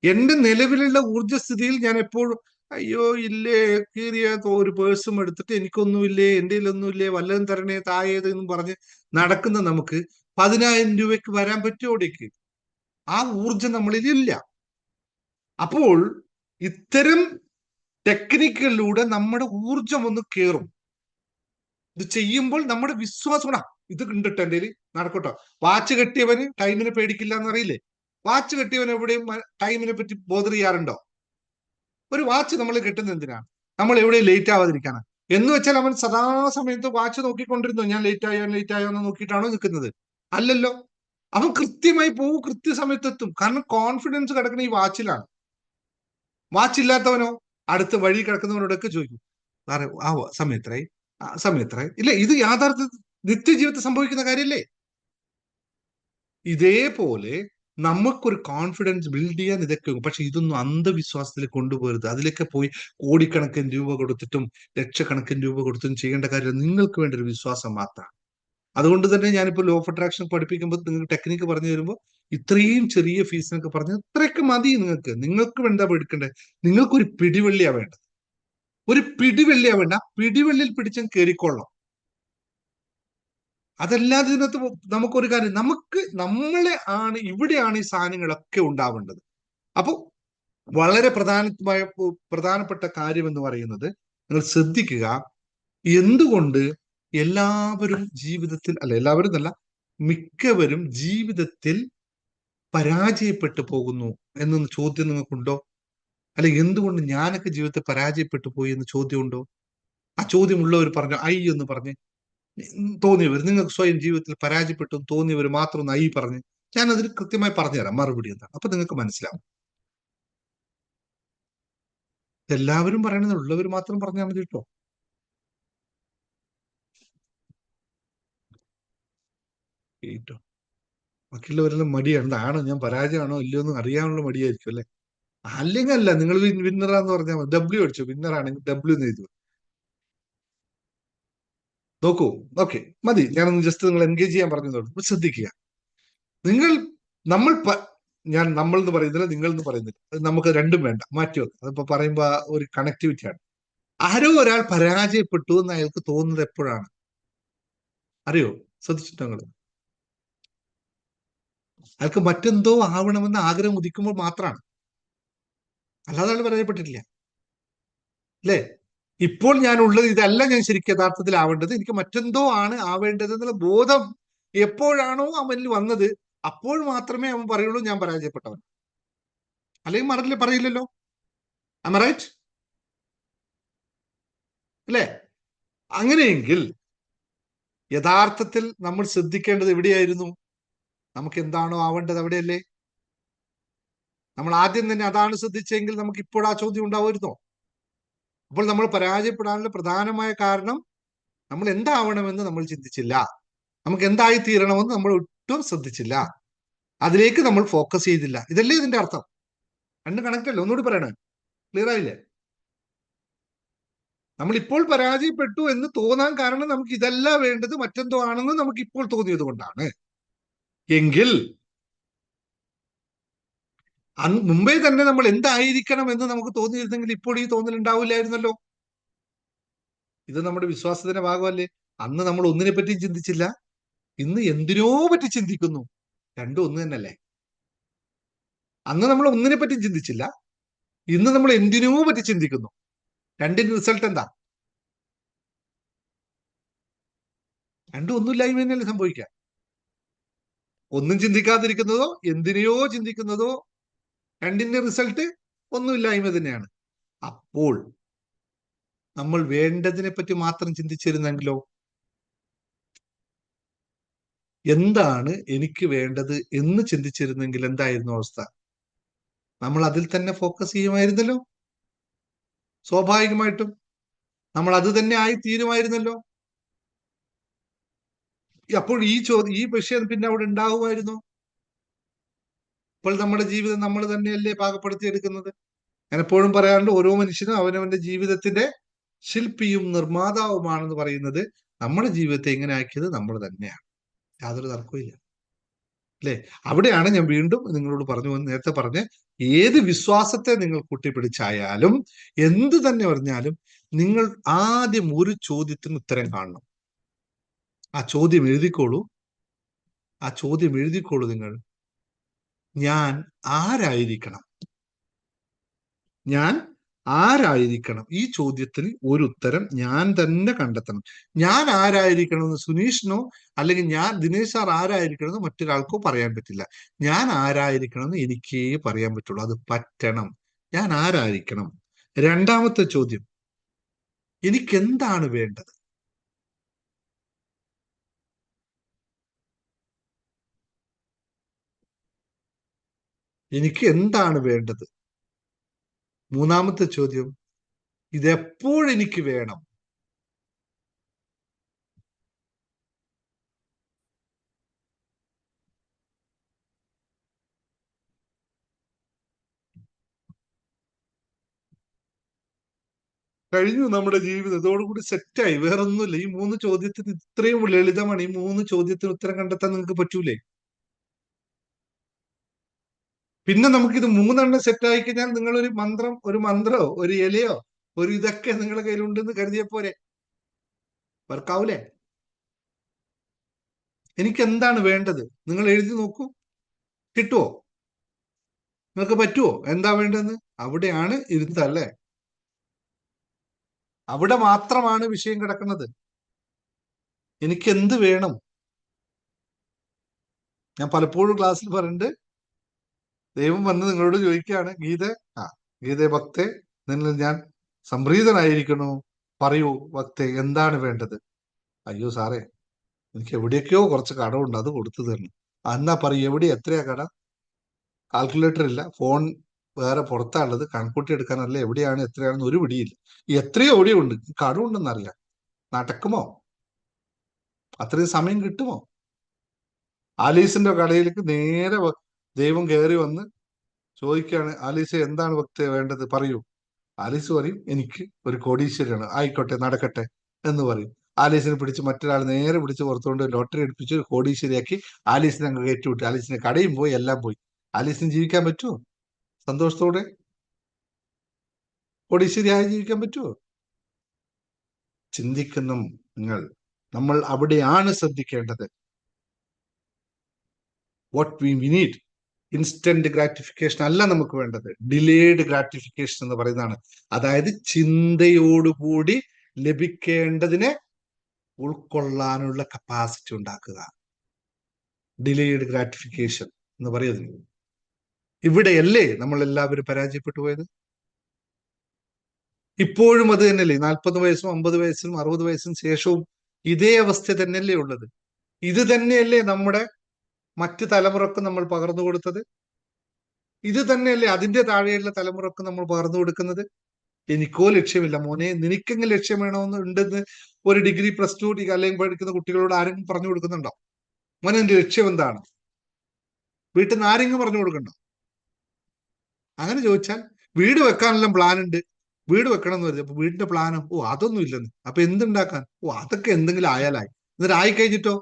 എന്റെ നിലവിലുള്ള ഊർജ്ജസ്ഥിതിയിൽ ഞാൻ എപ്പോഴും അയ്യോ ഇല്ലേ, കീറിയ ഒരു പേഴ്സും എടുത്തിട്ട് എനിക്കൊന്നുമില്ലേ, എന്റെ കയ്യിലൊന്നുമില്ലേ, വല്ലതും തരണേ താഴേത് എന്ന് പറഞ്ഞ് നടക്കുന്ന നമുക്ക് 10,000 രൂപയ്ക്ക് വരാൻ പറ്റുമോടേക്ക്? ആ ഊർജം നമ്മളിൽ ഇല്ല. അപ്പോൾ ഇത്തരം ടെക്നിക്കുകളിലൂടെ നമ്മുടെ ഊർജം ഒന്ന് കയറും. ഇത് ചെയ്യുമ്പോൾ നമ്മുടെ വിശ്വാസം കൂടാ, ഇത് കണ്ടിട്ട് എൻ്റെ നടക്കട്ടോ. വാച്ച് കെട്ടിയവന് ടൈമിനെ പേടിക്കില്ല എന്നറിയില്ലേ? വാച്ച് കെട്ടിയവൻ എവിടെയും ടൈമിനെ പറ്റി ബോധർ ചെയ്യാറുണ്ടോ? ഒരു വാച്ച് നമ്മൾ കെട്ടുന്നത് എന്തിനാണ്? നമ്മൾ എവിടെയും ലേറ്റ് ആവാതിരിക്കാനാണ്. എന്ന് വെച്ചാൽ അവൻ സദാസമയത്ത് വാച്ച് നോക്കിക്കൊണ്ടിരുന്നു, ഞാൻ ലേറ്റ് ആയോ എന്ന് നോക്കിയിട്ടാണോ നിൽക്കുന്നത്? അല്ലല്ലോ. അവൻ കൃത്യമായി പോകും, കൃത്യസമയത്തെത്തും. കാരണം കോൺഫിഡൻസ് കിടക്കുന്ന ഈ വാച്ചിലാണ്. വാച്ച് ഇല്ലാത്തവനോ അടുത്ത വഴി കിടക്കുന്നവനോടൊക്കെ ചോദിക്കും, സാറേ ആ സമയത്രേ ഇല്ല. ഇത് യാഥാർത്ഥ്യ നിത്യജീവിതത്തിൽ സംഭവിക്കുന്ന കാര്യമല്ലേ? ഇതേപോലെ നമുക്കൊരു കോൺഫിഡൻസ് ബിൽഡ് ചെയ്യാൻ ഇതൊക്കെ, പക്ഷെ ഇതൊന്നും അന്ധവിശ്വാസത്തിൽ കൊണ്ടുപോകരുത്. അതിലൊക്കെ പോയി കോടിക്കണക്കിന് രൂപ കൊടുത്തിട്ടും ലക്ഷക്കണക്കിന് രൂപ കൊടുത്തിട്ടും ചെയ്യേണ്ട കാര്യം നിങ്ങൾക്ക് വേണ്ട ഒരു വിശ്വാസം മാത്രമാണ്. അതുകൊണ്ട് തന്നെ ഞാനിപ്പോൾ ലോ ഓഫ് അട്രാക്ഷൻ പഠിപ്പിക്കുമ്പോൾ നിങ്ങൾക്ക് ടെക്നിക്ക് പറഞ്ഞു തരുമ്പോൾ ഇത്രയും ചെറിയ ഫീസിനൊക്കെ പറഞ്ഞ് ഇത്രയൊക്കെ മതി. നിങ്ങൾക്ക് എന്താ എടുക്കേണ്ടത്? നിങ്ങൾക്കൊരു പിടിവള്ളിയാ വേണ്ടത്. ഒരു പിടിവള്ളിയാ വേണ്ട, പിടിവള്ളിയിൽ പിടിച്ചും കയറിക്കൊള്ളാം. അതല്ലാതെ ഇതിനകത്ത് നമുക്കൊരു കാര്യം, ഇവിടെയാണ് ഈ സാധനങ്ങളൊക്കെ ഉണ്ടാവേണ്ടത്. അപ്പൊ വളരെ പ്രധാനപ്പെട്ട കാര്യം എന്ന് പറയുന്നത്, നിങ്ങൾ ശ്രദ്ധിക്കുക, എന്തുകൊണ്ട് എല്ലാവരും ജീവിതത്തിൽ, എല്ലാവരും എന്നല്ല, മിക്കവരും ജീവിതത്തിൽ പരാജയപ്പെട്ടു പോകുന്നു എന്നൊന്ന് ചോദ്യം നിങ്ങൾക്കുണ്ടോ? അല്ലെ എന്തുകൊണ്ട് ഞാനൊക്കെ ജീവിതത്തിൽ പരാജയപ്പെട്ടു പോയി എന്ന് ചോദ്യമുണ്ടോ? ആ ചോദ്യമുള്ളവർ പറഞ്ഞു ഐ എന്ന് പറഞ്ഞ്. തോന്നിയവർ, നിങ്ങൾക്ക് സ്വയം ജീവിതത്തിൽ പരാജയപ്പെട്ടു തോന്നിയവർ മാത്രം ഒന്ന് ഐ പറഞ്ഞ് ഞാൻ അതിന് കൃത്യമായി പറഞ്ഞുതരാം മറുപടി എന്താണ്. അപ്പൊ നിങ്ങൾക്ക് മനസ്സിലാവും. എല്ലാവരും പറയണത് ഉള്ളവർ മാത്രം പറഞ്ഞാൽ മതി കേട്ടോ. കേട്ടോ, ബാക്കിയുള്ളവരെല്ലാം മടിയാണ്. ആണോ ഞാൻ പരാജയമാണോ ഇല്ലയോ എന്ന് അറിയാനുള്ള മടിയായിരിക്കും അല്ലെ? അല്ലെങ്കിൽ അല്ല, നിങ്ങൾ വിന്നറാന്ന് പറഞ്ഞാൽ മതി. ഡബ്ല്യു അടിച്ചു, വിന്നറാണെങ്കിൽ ഡബ്ല്യു എന്ന് എഴുതി നോക്കൂ. ഓക്കെ, മതി. ഞാനൊന്ന് ജസ്റ്റ് നിങ്ങൾ എൻഗേജ് ചെയ്യാൻ പറഞ്ഞതോട് ശ്രദ്ധിക്കുക. നമ്മൾ എന്ന് പറയുന്നില്ല, നിങ്ങൾ എന്ന് പറയുന്നില്ല. അത് നമുക്ക് രണ്ടും വേണ്ട, മാറ്റി വെക്കാം. അതിപ്പോ പറയുമ്പോ ഒരു കണക്ടിവിറ്റിയാണ്. ആരോ ഒരാൾ പരാജയപ്പെട്ടു എന്ന് അയാൾക്ക് തോന്നുന്നത് എപ്പോഴാണ് അറിയോ? ശ്രദ്ധിച്ചിട്ടോ നിങ്ങൾ? അയാൾക്ക് മറ്റെന്തോ ആവണമെന്ന് ആഗ്രഹം ഉദിക്കുമ്പോൾ മാത്രമാണ്. അല്ലാതെ അയാൾ പരാജയപ്പെട്ടിട്ടില്ല അല്ലേ? ഇപ്പോൾ ഞാനുള്ളത് ഇതല്ല, ഞാൻ ശരിക്കും യഥാർത്ഥത്തിൽ ആവേണ്ടത്, എനിക്ക് മറ്റെന്തോ ആണ് ആവേണ്ടത് എന്നുള്ള ബോധം എപ്പോഴാണോ അവനിൽ വന്നത്, അപ്പോൾ മാത്രമേ അവൻ പറയുള്ളൂ ഞാൻ പരാജയപ്പെട്ടവൻ. അല്ലെങ്കിൽ പറയില്ലല്ലോ. am I right? അല്ലേ? അങ്ങനെയെങ്കിൽ യഥാർത്ഥത്തിൽ നമ്മൾ ശ്രദ്ധിക്കേണ്ടത് എവിടെയായിരുന്നു? നമുക്ക് എന്താണോ ആവേണ്ടത് അവിടെയല്ലേ? നമ്മൾ ആദ്യം തന്നെ അതാണ് ശ്രദ്ധിച്ചെങ്കിൽ നമുക്ക് ഇപ്പോൾ ആ ചോദ്യം ഉണ്ടാവുമായിരുന്നോ? അപ്പോൾ നമ്മൾ പരാജയപ്പെടാനുള്ള പ്രധാനമായ കാരണം നമ്മൾ എന്താവണമെന്ന് നമ്മൾ ചിന്തിച്ചില്ല, നമുക്ക് എന്തായി തീരണമെന്ന് നമ്മൾ ഒട്ടും ശ്രദ്ധിച്ചില്ല, അതിലേക്ക് നമ്മൾ ഫോക്കസ് ചെയ്തില്ല. ഇതല്ലേ ഇതിന്റെ അർത്ഥം? രണ്ട് കണക്ട് അല്ലേ? ഒന്നുകൂടി പറയണേ, ക്ലിയർ ആയില്ലേ? നമ്മൾ ഇപ്പോൾ പരാജയപ്പെട്ടു എന്ന് തോന്നാൻ കാരണം നമുക്ക് ഇതല്ല വേണ്ടത്, മറ്റെന്തോ ആണെന്ന് നമുക്ക് ഇപ്പോൾ തോന്നിയത് കൊണ്ടാണ്. എങ്കിൽ മുമ്പേ തന്നെ നമ്മൾ എന്തായിരിക്കണം എന്ന് നമുക്ക് തോന്നിയിരുന്നെങ്കിൽ ഇപ്പോൾ ഈ തോന്നൽ ഉണ്ടാവില്ലായിരുന്നല്ലോ. ഇത് നമ്മുടെ വിശ്വാസത്തിന്റെ ഭാഗമല്ലേ? അന്ന് നമ്മൾ ഒന്നിനെ പറ്റി ചിന്തിച്ചില്ല, ഇന്ന് എന്തിനോ പറ്റി ചിന്തിക്കുന്നു. രണ്ടും ഒന്ന് തന്നെയല്ലേ? അന്ന് നമ്മൾ ഒന്നിനെ പറ്റി ചിന്തിച്ചില്ല, ഇന്ന് നമ്മൾ എന്തിനോ പറ്റി ചിന്തിക്കുന്നു. രണ്ടിന്റെ റിസൾട്ട് എന്താ? രണ്ടും ഒന്നുമില്ലായ്മ തന്നെയല്ലേ സംഭവിക്കുക. ഒന്നും ചിന്തിക്കാതിരിക്കുന്നതോ എന്തിനെയോ ചിന്തിക്കുന്നതോ, രണ്ടിന്റെ റിസൾട്ട് ഒന്നുമില്ലായ്മ തന്നെയാണ്. അപ്പോൾ നമ്മൾ വേണ്ടതിനെ പറ്റി മാത്രം ചിന്തിച്ചിരുന്നെങ്കിലോ? എന്താണ് എനിക്ക് വേണ്ടത് എന്ന് ചിന്തിച്ചിരുന്നെങ്കിൽ എന്തായിരുന്നു അവസ്ഥ? നമ്മൾ അതിൽ തന്നെ ഫോക്കസ് ചെയ്യുമായിരുന്നല്ലോ. സ്വാഭാവികമായിട്ടും നമ്മൾ അത് തന്നെ ആയി തീരുമായിരുന്നല്ലോ. അപ്പോൾ ഈ വിഷയം പിന്നെ അവിടെ ഉണ്ടാവുമായിരുന്നു. ഇപ്പോൾ നമ്മുടെ ജീവിതം നമ്മൾ തന്നെയല്ലേ പാകപ്പെടുത്തിയെടുക്കുന്നത്. ഞാൻ എപ്പോഴും പറയാറുണ്ട്, ഓരോ മനുഷ്യനും അവനവന്റെ ജീവിതത്തിന്റെ ശില്പിയും നിർമ്മാതാവുമാണെന്ന് പറയുന്നത് നമ്മുടെ ജീവിതത്തെ എങ്ങനെ ആക്കിയത് നമ്മൾ തന്നെയാണ്. യാതൊരു തർക്കവും അല്ലെ? അവിടെയാണ് ഞാൻ വീണ്ടും നിങ്ങളോട് നേരത്തെ പറഞ്ഞ ഏത് വിശ്വാസത്തെ നിങ്ങൾ കൂട്ടിപ്പിടിച്ചായാലും എന്ത് തന്നെ പറഞ്ഞാലും നിങ്ങൾ ആദ്യം ഒരു ചോദ്യത്തിന് ഉത്തരം കാണണം. ആ ചോദ്യം എഴുതിക്കോളൂ. നിങ്ങൾ. ഞാൻ ആരായിരിക്കണം? ഈ ചോദ്യത്തിന് ഒരു ഉത്തരം ഞാൻ തന്നെ കണ്ടെത്തണം. ഞാൻ ആരായിരിക്കണമെന്ന് സുനീഷിനോ അല്ലെങ്കിൽ ദിനേശ് സാർ ആരായിരിക്കണമെന്ന് മറ്റൊരാൾക്കോ പറയാൻ പറ്റില്ല. ഞാൻ ആരായിരിക്കണമെന്ന് എനിക്കേ പറയാൻ പറ്റുള്ളൂ. അത് പറ്റണം. ഞാൻ ആരായിരിക്കണം. രണ്ടാമത്തെ ചോദ്യം, എനിക്കെന്താണ് വേണ്ടത്? എനിക്ക് എന്താണ് വേണ്ടത്? മൂന്നാമത്തെ ചോദ്യം, ഇതെപ്പോഴെനിക്ക് വേണം? കഴിഞ്ഞു നമ്മുടെ ജീവിതം. ഇതോടുകൂടി സെറ്റായി. വേറൊന്നുമില്ല. ഈ 3 ചോദ്യത്തിന് ഇത്രയും ലളിതമാണ്. ഈ 3 ചോദ്യത്തിന് ഉത്തരം കണ്ടെത്താൻ നിങ്ങൾക്ക് പറ്റൂലേ? പിന്നെ നമുക്കിത് 3 സെറ്റായി കഴിഞ്ഞാൽ നിങ്ങൾ ഒരു മന്ത്രമോ ഒരു ഇലയോ ഒരു ഇതൊക്കെ നിങ്ങളുടെ കയ്യിലുണ്ടെന്ന് കരുതിയ പോരെ? വർക്കാവൂലേ? എനിക്ക് എന്താണ് വേണ്ടത്? നിങ്ങൾ എഴുതി നോക്കൂ. കിട്ടുവോ? നിങ്ങൾക്ക് പറ്റുവോ? എന്താ വേണ്ടതെന്ന്? അവിടെയാണ് ഇരുത്തല്ലേ? അവിടെ മാത്രമാണ് വിഷയം കിടക്കുന്നത്. എനിക്ക് എന്ത് വേണം? ഞാൻ പലപ്പോഴും ക്ലാസ്സിൽ പറഞ്ഞിട്ട്, ദൈവം വന്ന് നിങ്ങളോട് ചോദിക്കുകയാണ്, ഗീതേ ഭക്തേ, നിന്നിൽ ഞാൻ സംപ്രീതനായിരിക്കണു, പറയൂ ഭക്തേ, എന്താണ് വേണ്ടത്? അയ്യോ സാറേ, എനിക്ക് എവിടെയൊക്കെയോ കുറച്ച് കടമുണ്ട്, അത് കൊടുത്തു തരണം. എന്നാ പറയൂ, എത്രയാ കട? കാൽക്കുലേറ്റർ ഇല്ല, ഫോൺ വേറെ പുറത്താണുള്ളത്, കണക്കൂട്ടി എടുക്കാനല്ല, എവിടെയാണ് എത്രയാണെന്ന് ഒരു പിടിയില്ല. എത്രയോ എവിടെയുണ്ട്, കടമുണ്ടെന്നറിയാം. നടക്കുമോ? അത്രയും സമയം കിട്ടുമോ? ആലീസിന്റെ കടയിലേക്ക് നേരെ ദൈവം കയറി വന്ന് ചോദിക്കുകയാണ്, ആലീസ് എന്താണ് ഭക്തി വേണ്ടത്, പറയൂ. ആലീസ് പറയും, എനിക്ക് ഒരു കോടീശ്വരിയാണ്. ആയിക്കോട്ടെ, നടക്കട്ടെ എന്ന് പറയും. ആലീസിനെ പിടിച്ച് മറ്റൊരാൾ നേരെ പിടിച്ച് പുറത്തുകൊണ്ട് ലോട്ടറി എടുപ്പിച്ച് ഒരു കോടീശ്വരിയാക്കി ആലീസിനെ അങ്ങ് കയറ്റിവിട്ടു. ആലീസിന്റെ കടയും പോയി, എല്ലാം പോയി. ആലീസിന് ജീവിക്കാൻ പറ്റുമോ സന്തോഷത്തോടെ? കോടീശ്വരിയായി ജീവിക്കാൻ പറ്റുമോ? ചിന്തിക്കുന്ന നമ്മൾ അവിടെയാണ് ശ്രദ്ധിക്കേണ്ടത്. What we need instant gratification അല്ല നമുക്ക് വേണ്ടത്, ഡിലേഡ് ഗ്രാറ്റിഫിക്കേഷൻ എന്ന് പറയുന്നതാണ്. അതായത് ചിന്തയോടുകൂടി ലഭിക്കേണ്ടതിനെ ഉൾക്കൊള്ളാനുള്ള കപ്പാസിറ്റി ഉണ്ടാക്കുക. ഡിലേഡ് ഗ്രാറ്റിഫിക്കേഷൻ എന്ന് പറയുന്നത്. ഇവിടെയല്ലേ നമ്മൾ എല്ലാവരും പരാജയപ്പെട്ടു പോയത്? ഇപ്പോഴും അത് തന്നെയല്ലേ? 40 വയസ്സും 50 വയസ്സിനും 60 വയസ്സിനും ശേഷവും ഇതേ അവസ്ഥ തന്നെയല്ലേ ഉള്ളത്? ഇത് തന്നെയല്ലേ നമ്മുടെ മറ്റ് തലമുറക്ക് നമ്മൾ പകർന്നു കൊടുത്തത്? ഇത് തന്നെയല്ലേ അതിന്റെ താഴെയുള്ള തലമുറക്ക് നമ്മൾ പകർന്നു കൊടുക്കുന്നത്? എനിക്കോ ലക്ഷ്യമില്ല മോനെ, നിനക്കെങ്കിലും ലക്ഷ്യം വേണമെന്ന് ഉണ്ടെന്ന് ഒരു ഡിഗ്രി +2 അല്ലെങ്കിൽ പഠിക്കുന്ന കുട്ടികളോട് ആരെങ്കിലും പറഞ്ഞു കൊടുക്കുന്നുണ്ടോ? മോനെ എന്റെ ലക്ഷ്യം എന്താണ്? വീട്ടിൽ നിന്ന് ആരെങ്കിലും പറഞ്ഞു കൊടുക്കണ്ടോ? അങ്ങനെ ചോദിച്ചാൽ വീട് വെക്കാനെല്ലാം പ്ലാൻ ഉണ്ട്, വീട് വെക്കണം എന്ന് പറഞ്ഞു. അപ്പൊ വീടിന്റെ പ്ലാനോ? അതൊന്നും ഇല്ലെന്ന്. അപ്പൊ എന്തുണ്ടാക്കാൻ? അതൊക്കെ എന്തെങ്കിലും ആയാലായി. എന്നിട്ട് ആയിക്കഴിഞ്ഞിട്ടോ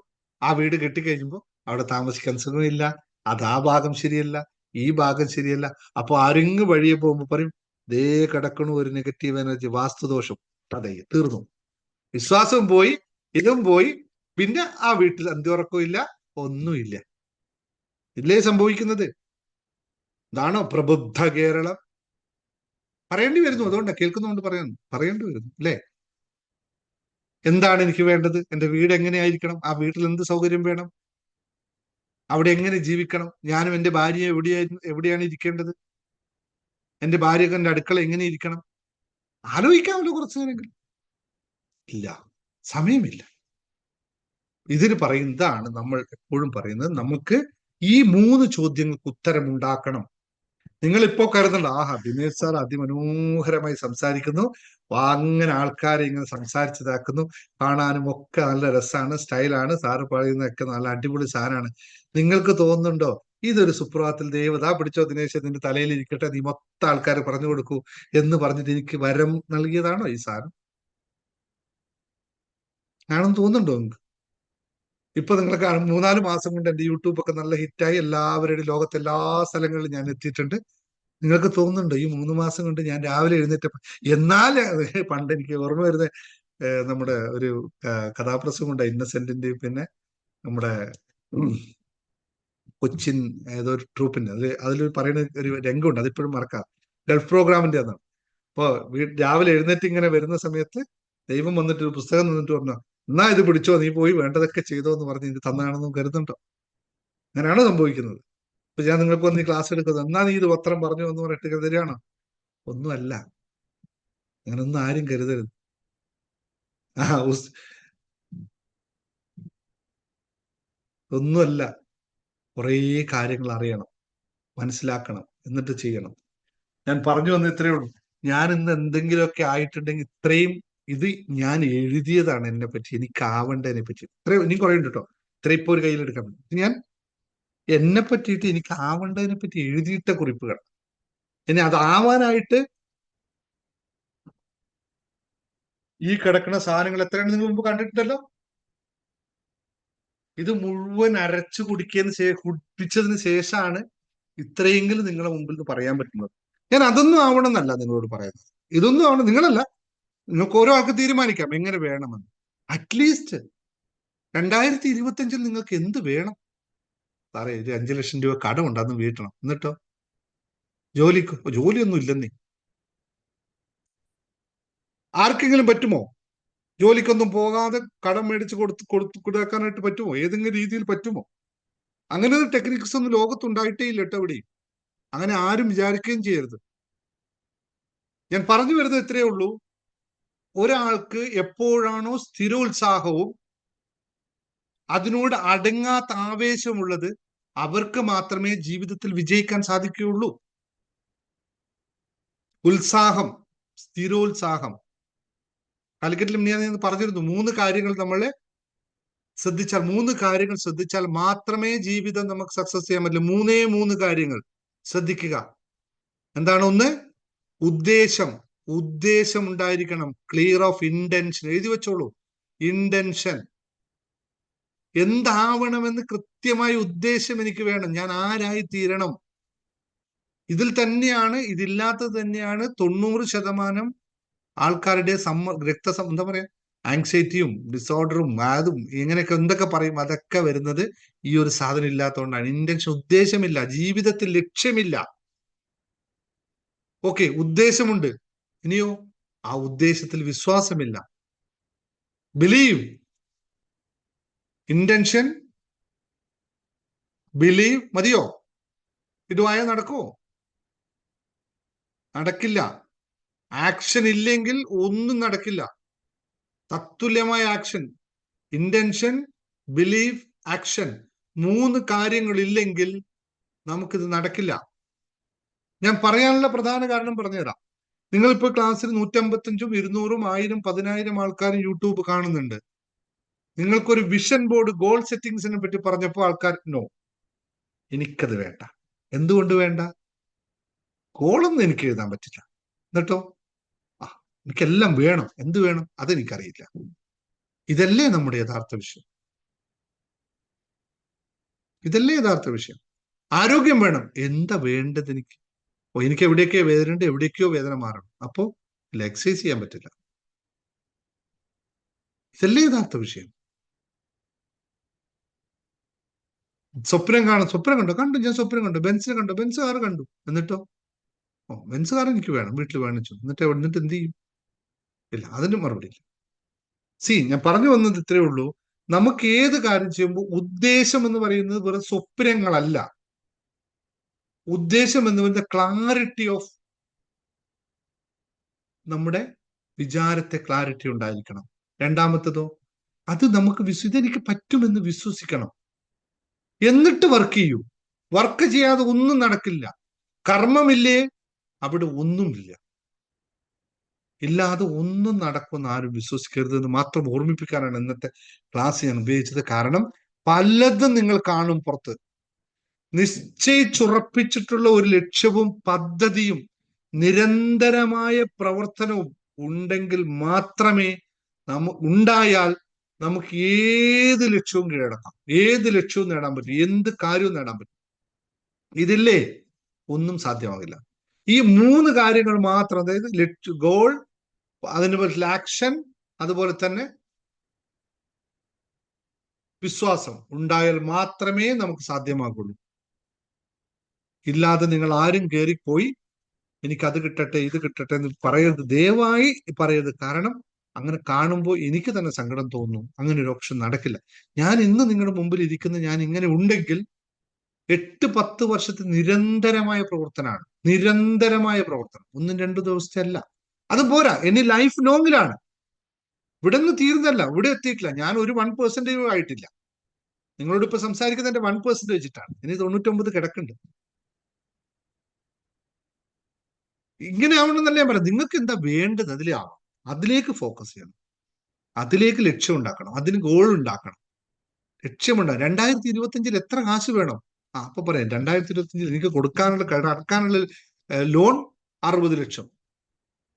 ആ വീട് കെട്ടിക്കഴിഞ്ഞപ്പോ അവിടെ താമസിക്കാൻ സുഖമില്ല, അത് ആ ഭാഗം ശരിയല്ല, ഈ ഭാഗം ശരിയല്ല. അപ്പൊ ആരെങ്കിലും വഴിയെ പോകുമ്പോ പറയും, ദേ കിടക്കണു ഒരു നെഗറ്റീവ് എനർജി, വാസ്തുദോഷം. അതെ, തീർന്നു. വിശ്വാസവും പോയി, ഇതും പോയി. പിന്നെ ആ വീട്ടിൽ അന്തിയുറക്കവും ഇല്ല, ഒന്നുമില്ല. ഇല്ലേ സംഭവിക്കുന്നത്? ഇതാണോ പ്രബുദ്ധ കേരളം? പറയേണ്ടി വരുന്നു. അതുകൊണ്ടാണ് കേൾക്കുന്നതുകൊണ്ട് പറയേണ്ടി വരുന്നു അല്ലേ? എന്താണ് എനിക്ക് വേണ്ടത്? എന്റെ വീട് എങ്ങനെയായിരിക്കണം? ആ വീട്ടിൽ എന്ത് സൗകര്യം വേണം? അവിടെ എങ്ങനെ ജീവിക്കണം? ഞാനും എന്റെ ഭാര്യ എവിടെയാണ് ഇരിക്കേണ്ടത്? എന്റെ ഭാര്യക്ക് എന്റെ അടുക്കള എങ്ങനെ ഇരിക്കണം? ആലോചിക്കാമല്ലോ കുറച്ചു നേരമെങ്കിലും. ഇല്ല, സമയമില്ല. ഇതിന് പറയുന്നതാണ് നമ്മൾ എപ്പോഴും പറയുന്നത്, നമുക്ക് ഈ 3 ചോദ്യങ്ങൾക്ക് ഉത്തരം ഉണ്ടാക്കണം. നിങ്ങൾ ഇപ്പോ കരുതണ്ട, ദിനേശ് സാർ അതിമനോഹരമായി സംസാരിക്കുന്നു, അങ്ങനെ ആൾക്കാരെ ഇങ്ങനെ സംസാരിച്ചതാക്കുന്നു, കാണാനും ഒക്കെ നല്ല രസമാണ്, സ്റ്റൈലാണ്, സാറ് പറയുന്നതൊക്കെ നല്ല അടിപൊളി സാധനമാണ്. നിങ്ങൾക്ക് തോന്നുന്നുണ്ടോ ഇതൊരു സുപ്രഭാതത്തിൽ ദേവത പിടിച്ചോ ദിനേശ് നിന്റെ തലയിൽ ഇരിക്കട്ടെ, നീ മൊത്തം ആൾക്കാർ പറഞ്ഞു കൊടുക്കൂ എന്ന് പറഞ്ഞിട്ട് എനിക്ക് വരം നൽകിയതാണോ ഈ സാധനം? ആണെന്ന് തോന്നുന്നുണ്ടോ നിങ്ങൾക്ക്? ഇപ്പൊ നിങ്ങൾ കാണും 3-4 മാസം കൊണ്ട് എന്റെ യൂട്യൂബ് ഒക്കെ നല്ല ഹിറ്റായി, എല്ലാവരുടെയും ലോകത്തെ എല്ലാ സ്ഥലങ്ങളിലും ഞാൻ എത്തിയിട്ടുണ്ട്. നിങ്ങൾക്ക് തോന്നുന്നുണ്ടോ ഈ 3 മാസം കൊണ്ട് ഞാൻ രാവിലെ എഴുന്നേറ്റപ്പോ? എന്നാൽ പണ്ട് എനിക്ക് ഓർമ്മ വരുന്ന നമ്മുടെ ഒരു കഥാപ്രസംഗം ഉണ്ട് ഇന്നസെന്റിന്റെയും പിന്നെ നമ്മുടെ കൊച്ചിൻ ഏതോ ഒരു ട്രൂപ്പിന്റെ അതിൽ പറയുന്ന ഒരു രംഗമുണ്ട്, അതിപ്പോഴും മറക്കാം. ഗൾഫ് പ്രോഗ്രാമിന്റെ അതാണ്. അപ്പോ രാവിലെ എഴുന്നേറ്റ് ഇങ്ങനെ വരുന്ന സമയത്ത് ദൈവം വന്നിട്ട് ഒരു പുസ്തകം തന്നിട്ട് പറഞ്ഞു, എന്നാ ഇത് പിടിച്ചോ, നീ പോയി വേണ്ടതൊക്കെ ചെയ്തോ എന്ന് പറഞ്ഞ് ഇത് തന്നാണെന്നും കരുതുന്നുണ്ടോ? അങ്ങനെയാണോ സംഭവിക്കുന്നത്? ഇപ്പൊ ഞാൻ നിങ്ങൾക്ക് വന്ന് ഈ ക്ലാസ് എടുക്കുന്നത്, എന്നാ നീ ഇത് പത്രം പറഞ്ഞു എന്ന് പറഞ്ഞിട്ട് കരുതരാണോ? ഒന്നുമല്ല, അങ്ങനൊന്നും ആരും കരുതരുത്. ഒന്നുമല്ല, കുറേ കാര്യങ്ങൾ അറിയണം, മനസ്സിലാക്കണം, എന്നിട്ട് ചെയ്യണം. ഞാൻ പറഞ്ഞു വന്ന ഇത്രയേ ഉള്ളൂ. ഞാൻ ഇന്ന് എന്തെങ്കിലുമൊക്കെ ആയിട്ടുണ്ടെങ്കിൽ ഇത്രയും ഇത് ഞാൻ എഴുതിയതാണ് എന്നെ പറ്റി, എനിക്കാവേണ്ടതിനെ പറ്റി. ഇത്രയും ഇനി കുറേ ഉണ്ട് കേട്ടോ, ഇത്ര ഇപ്പൊ ഒരു കയ്യിലെടുക്കാൻ പറ്റും. ഞാൻ എന്നെ പറ്റിയിട്ട് എനിക്ക് ആവേണ്ടതിനെ പറ്റി എഴുതിയിട്ട കുറിപ്പുകൾ. ഇനി അതാവാനായിട്ട് ഈ കിടക്കുന്ന സാധനങ്ങൾ എത്രയാണ് നിങ്ങൾ മുമ്പ് കണ്ടിട്ടുണ്ടല്ലോ. ഇത് മുഴുവൻ അരച്ചു കുടിപ്പിച്ചതിന് ശേഷമാണ് ഇത്രയെങ്കിലും നിങ്ങളെ മുമ്പിൽ നിന്ന് പറയാൻ പറ്റുന്നത്. ഞാൻ അതൊന്നും ആവണം എന്നല്ല നിങ്ങളോട് പറയുന്നത്, ഇതൊന്നും ആവണം നിങ്ങളല്ല, നിങ്ങൾക്ക് ഓരോ ആൾക്ക് തീരുമാനിക്കാം എങ്ങനെ വേണമെന്ന്. അറ്റ്ലീസ്റ്റ് 2025 നിങ്ങൾക്ക് എന്ത് വേണം? സാറേ ഒരു 5 ലക്ഷം രൂപ കടമുണ്ട്, അതൊന്നും വീട്ടണം. എന്നിട്ടോ ജോലിയൊന്നും ഇല്ലെന്നേ. ആർക്കെങ്കിലും പറ്റുമോ ജോലിക്കൊന്നും പോകാതെ കടം മേടിച്ച് കൊടുക്കാനായിട്ട് പറ്റുമോ? ഏതെങ്കിലും രീതിയിൽ പറ്റുമോ? അങ്ങനെ ഒരു ടെക്നിക്സ് ഒന്നും ലോകത്തുണ്ടായിട്ടേ ഇല്ല കേട്ടോ എവിടെയും. അങ്ങനെ ആരും വിചാരിക്കുകയും ചെയ്യരുത്. ഞാൻ പറഞ്ഞു വരുന്നത് ഇത്രയേ ഉള്ളൂ. ഒരാൾക്ക് എപ്പോഴാണോ സ്ഥിരോത്സാഹവും അതിനോട് അടങ്ങാത്ത ആവേശമുള്ളത്, അവർക്ക് മാത്രമേ ജീവിതത്തിൽ വിജയിക്കാൻ സാധിക്കുകയുള്ളൂ. ഉത്സാഹം, സ്ഥിരോത്സാഹം. കാലിക്കറ്റിലും ഞാൻ പറഞ്ഞിരുന്നു, 3 കാര്യങ്ങൾ നമ്മളെ ശ്രദ്ധിച്ചാൽ, 3 കാര്യങ്ങൾ ശ്രദ്ധിച്ചാൽ മാത്രമേ ജീവിതം നമുക്ക് സക്സസ് ചെയ്യാൻ പറ്റില്ല. 3 കാര്യങ്ങൾ ശ്രദ്ധിക്കുക. എന്താണ്? ഒന്ന്, ഉദ്ദേശം ഉണ്ടായിരിക്കണം. Clear of intention. എഴുതി വെച്ചോളൂ. ഇന്റൻഷൻ. എന്താവണമെന്ന് കൃത്യമായ ഉദ്ദേശം എനിക്ക് വേണം. ഞാൻ ആരായി തീരണം. ഇതിൽ തന്നെയാണ്, ഇതില്ലാത്തത് തന്നെയാണ് 90% ആൾക്കാരുടെ എന്താ പറയാ, ആങ്സൈറ്റിയും ഡിസോർഡറും അതും ഇങ്ങനെയൊക്കെ എന്തൊക്കെ പറയും, അതൊക്കെ വരുന്നത് ഈ ഒരു സാധനം ഇല്ലാത്തതുകൊണ്ടാണ്. ഇന്റൻഷൻ, ഉദ്ദേശമില്ല, ജീവിതത്തിൽ ലക്ഷ്യമില്ല. ഓക്കെ, ഉദ്ദേശമുണ്ട്, ഇനിയോ ആ ഉദ്ദേശത്തിൽ വിശ്വാസമില്ല. ബിലീവ്, ഇന്റൻഷൻ, ബിലീവ്, മതിയോ? ഇതുമായാൽ നടക്കുമോ? നടക്കില്ല. ആക്ഷൻ ഇല്ലെങ്കിൽ ഒന്നും നടക്കില്ല. തത്തുല്യമായ ആക്ഷൻ, ഇന്റൻഷൻ, ബിലീവ്, ആക്ഷൻ. 3 കാര്യങ്ങളില്ലെങ്കിൽ നമുക്കിത് നടക്കില്ല. ഞാൻ പറയാനുള്ള പ്രധാന കാരണം പറഞ്ഞുതരാം. നിങ്ങളിപ്പോ ക്ലാസ്സിൽ 155, 200, 1000, 10,000 ആൾക്കാരും യൂട്യൂബ് കാണുന്നുണ്ട്. നിങ്ങൾക്കൊരു വിഷൻ ബോർഡ്, ഗോൾ സെറ്റിംഗ്സിനെ പറ്റി പറഞ്ഞപ്പോൾ ആൾക്കാർ നോ, എനിക്കത് വേണ്ട. എന്തുകൊണ്ട് വേണ്ട? ഗോളൊന്നും എനിക്ക് എഴുതാൻ പറ്റില്ല. എന്നിട്ടോ എനിക്കെല്ലാം വേണം. എന്ത് വേണം? അതെനിക്കറിയില്ല. ഇതല്ലേ നമ്മുടെ യഥാർത്ഥ വിഷയം? ഇതല്ലേ യഥാർത്ഥ വിഷയം? ആരോഗ്യം വേണം. എന്താ വേണ്ടത് എനിക്ക്? എനിക്ക് എവിടെയൊക്കെയോ വേദന ഉണ്ട്, എവിടേക്കോ വേദന മാറണം. അപ്പോ എക്സസൈസ് ചെയ്യാൻ പറ്റില്ല. ഇതല്ലേ യഥാർത്ഥ വിഷയം? സ്വപ്നം കണ്ടു. ഞാൻ സ്വപ്നം കണ്ടു. ബെൻസിനെ കണ്ടു. ബെൻസ് കാർ കണ്ടു. എന്നിട്ടോ ബെൻസ് കാർ എനിക്ക് വേണം, വീട്ടിൽ വേണിച്ചു. എന്നിട്ട് എന്ത് ചെയ്യും? ഇല്ല, അതിന് മറുപടി ഇല്ല. ഞാൻ പറഞ്ഞു വന്നത് ഇത്രയേ ഉള്ളൂ. നമുക്ക് ഏത് കാര്യം ചെയ്യുമ്പോൾ ഉദ്ദേശം എന്ന് പറയുന്നത് വെറും സ്വപ്നങ്ങളല്ല. ഉദ്ദേശം എന്ന് പറയുന്നത് ക്ലാരിറ്റി ഓഫ് നമ്മുടെ വിചാരത്തെ ക്ലാരിറ്റി ഉണ്ടായിരിക്കണം. രണ്ടാമത്തതോ, അത് നമുക്ക് ഇതെനിക്ക് പറ്റുമെന്ന് വിശ്വസിക്കണം. എന്നിട്ട് വർക്ക് ചെയ്യൂ. വർക്ക് ചെയ്യാതെ ഒന്നും നടക്കില്ല. കർമ്മമില്ലേ, അവിടെ ഒന്നുമില്ല. ഇല്ലാതെ ഒന്നും നടക്കുമെന്ന് ആരും വിശ്വസിക്കരുതെന്ന് മാത്രം ഓർമ്മിപ്പിക്കാനാണ് ഇന്നത്തെ ക്ലാസ് ഞാൻ ഉപയോഗിച്ചത്. കാരണം പലതും നിങ്ങൾ കാണും പുറത്ത്. നിശ്ചയിച്ചുറപ്പിച്ചിട്ടുള്ള ഒരു ലക്ഷ്യവും പദ്ധതിയും നിരന്തരമായ പ്രവർത്തനവും ഉണ്ടെങ്കിൽ മാത്രമേ ഉണ്ടായാൽ നമുക്ക് ഏത് ലക്ഷ്യവും കീഴടക്കാം, ഏത് ലക്ഷ്യവും നേടാൻ പറ്റും, എന്ത് കാര്യവും നേടാൻ പറ്റും. ഇതില്ലേ ഒന്നും സാധ്യമാകില്ല. ഈ 3 കാര്യങ്ങൾ മാത്രം, അതായത് ഗോൾ, അതിന് പറ്റില്ല ആക്ഷൻ, അതുപോലെ തന്നെ വിശ്വാസം ഉണ്ടായാൽ മാത്രമേ നമുക്ക് സാധ്യമാകുള്ളൂ. ഇല്ലാതെ നിങ്ങൾ ആരും കയറിപ്പോയി എനിക്കത് കിട്ടട്ടെ ഇത് കിട്ടട്ടെ എന്ന് പറയരുത്, ദയവായി പറയരുത്. കാരണം അങ്ങനെ കാണുമ്പോൾ എനിക്ക് തന്നെ സങ്കടം തോന്നുന്നു. അങ്ങനെ ഒരു ഓപ്ഷൻ നടക്കില്ല. ഞാൻ ഇന്ന് നിങ്ങളുടെ മുമ്പിൽ ഇരിക്കുന്ന ഞാൻ ഇങ്ങനെ ഉണ്ടെങ്കിൽ 8-10 വർഷത്തെ നിരന്തരമായ പ്രവർത്തനമാണ്. നിരന്തരമായ പ്രവർത്തനം, 1-2 ദിവസത്തെ അല്ല. അത് പോരാ, ഇനി ലൈഫ് ലോങ്ങിലാണ്. ഇവിടെ നിന്ന് തീർന്നല്ല, ഇവിടെ എത്തിയിട്ടില്ല. ഞാൻ ഒരു 1% ആയിട്ടില്ല. നിങ്ങളോട് ഇപ്പൊ സംസാരിക്കുന്നതിന്റെ 1% വെച്ചിട്ടാണ്. ഇനി 99 കിടക്കുന്നുണ്ട്. ഇങ്ങനെ ആവണമെന്നല്ല ഞാൻ പറയാം. നിങ്ങൾക്ക് എന്താ വേണ്ടത് അതിലാവാം, അതിലേക്ക് ഫോക്കസ് ചെയ്യണം, അതിലേക്ക് ലക്ഷ്യം ഉണ്ടാക്കണം, അതിന് ഗോൾ ഉണ്ടാക്കണം, ലക്ഷ്യമുണ്ടാകും. 2025 എത്ര കാശ് വേണം? അപ്പൊ പറയാം 2025 എനിക്ക് കൊടുക്കാനുള്ള അടക്കാനുള്ള ലോൺ 60 ലക്ഷം.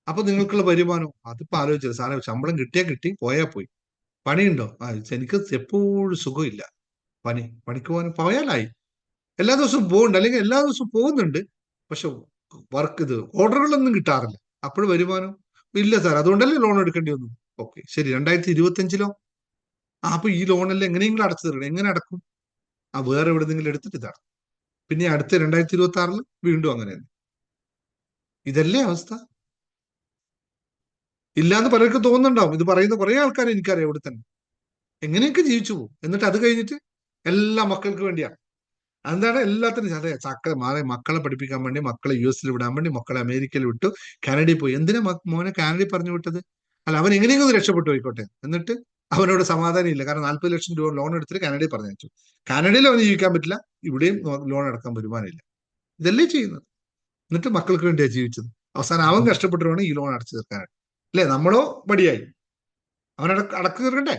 അപ്പൊ നിങ്ങൾക്കുള്ള വരുമാനം അതിപ്പോ ആലോചിച്ചത്, സാറേ ശമ്പളം കിട്ടിയാ കിട്ടി, പോയാ പോയി. പണിയുണ്ടോ? എനിക്ക് എപ്പോഴും സുഖമില്ല. പണിക്ക് പോയാലായി. എല്ലാ ദിവസവും പോകുന്നുണ്ട്, അല്ലെങ്കിൽ എല്ലാ ദിവസവും പോകുന്നുണ്ട്, പക്ഷെ വർക്ക് ഓർഡറുകളൊന്നും കിട്ടാറില്ല. അപ്പോഴും വരുമാനം ഇല്ല സാർ, അതുകൊണ്ടല്ലേ ലോൺ എടുക്കേണ്ടി വന്നു. ഓക്കെ ശരി, 2025 അപ്പൊ ഈ ലോണെല്ലാം എങ്ങനെയെങ്കിലും അടച്ചു തരണം. എങ്ങനെ അടക്കും? വേറെ എവിടെന്നെങ്കിലും എടുത്തിട്ട് ഇതാണ്. പിന്നെ അടുത്ത 2026 വീണ്ടും അങ്ങനെ തന്നെ. ഇതല്ലേ അവസ്ഥ? ഇല്ലാന്ന് പലർക്കും തോന്നുന്നുണ്ടാവും. ഇത് പറയുന്ന കുറെ ആൾക്കാരെ എനിക്കറിയാം ഇവിടെ തന്നെ. എങ്ങനെയൊക്കെ ജീവിച്ചു പോകും. എന്നിട്ട് അത് കഴിഞ്ഞിട്ട് എല്ലാ മക്കൾക്ക് വേണ്ടിയാണ്. എന്താണ് എല്ലാത്തിനും മക്കളെ പഠിപ്പിക്കാൻ വേണ്ടി, മക്കളെ US വിടാൻ വേണ്ടി, മക്കളെ അമേരിക്കയിൽ വിട്ടു, കാനഡയിൽ പോയി. എന്തിനാ മോനെ കാനഡയിൽ പറഞ്ഞു വിട്ടത്? അല്ല, അവൻ എങ്ങനെയെങ്കിലും രക്ഷപ്പെട്ടു പോയിക്കോട്ടെ. എന്നിട്ട് അവനോട് സമാധാനം ഇല്ല. കാരണം 40 ലക്ഷം രൂപ ലോൺ എടുത്തിട്ട് കാനഡയിൽ പറഞ്ഞു വെച്ചു. കാനഡയിൽ അവന് ജീവിക്കാൻ പറ്റില്ല, ഇവിടെയും ലോൺ അടക്കാൻ വരുമാനമില്ല. ഇതല്ലേ ചെയ്യുന്നത്. എന്നിട്ട് മക്കൾക്ക് വേണ്ടിയാണ് ജീവിച്ചത്. അവസാനം അവൻ കഷ്ടപ്പെട്ടിട്ടാണ് ഈ ലോൺ അടച്ചു തീർക്കാനായിട്ട്. അല്ലെ? നമ്മളോ മടിയായി. അവൻ അടച്ചു തീർക്കണ്ടേ?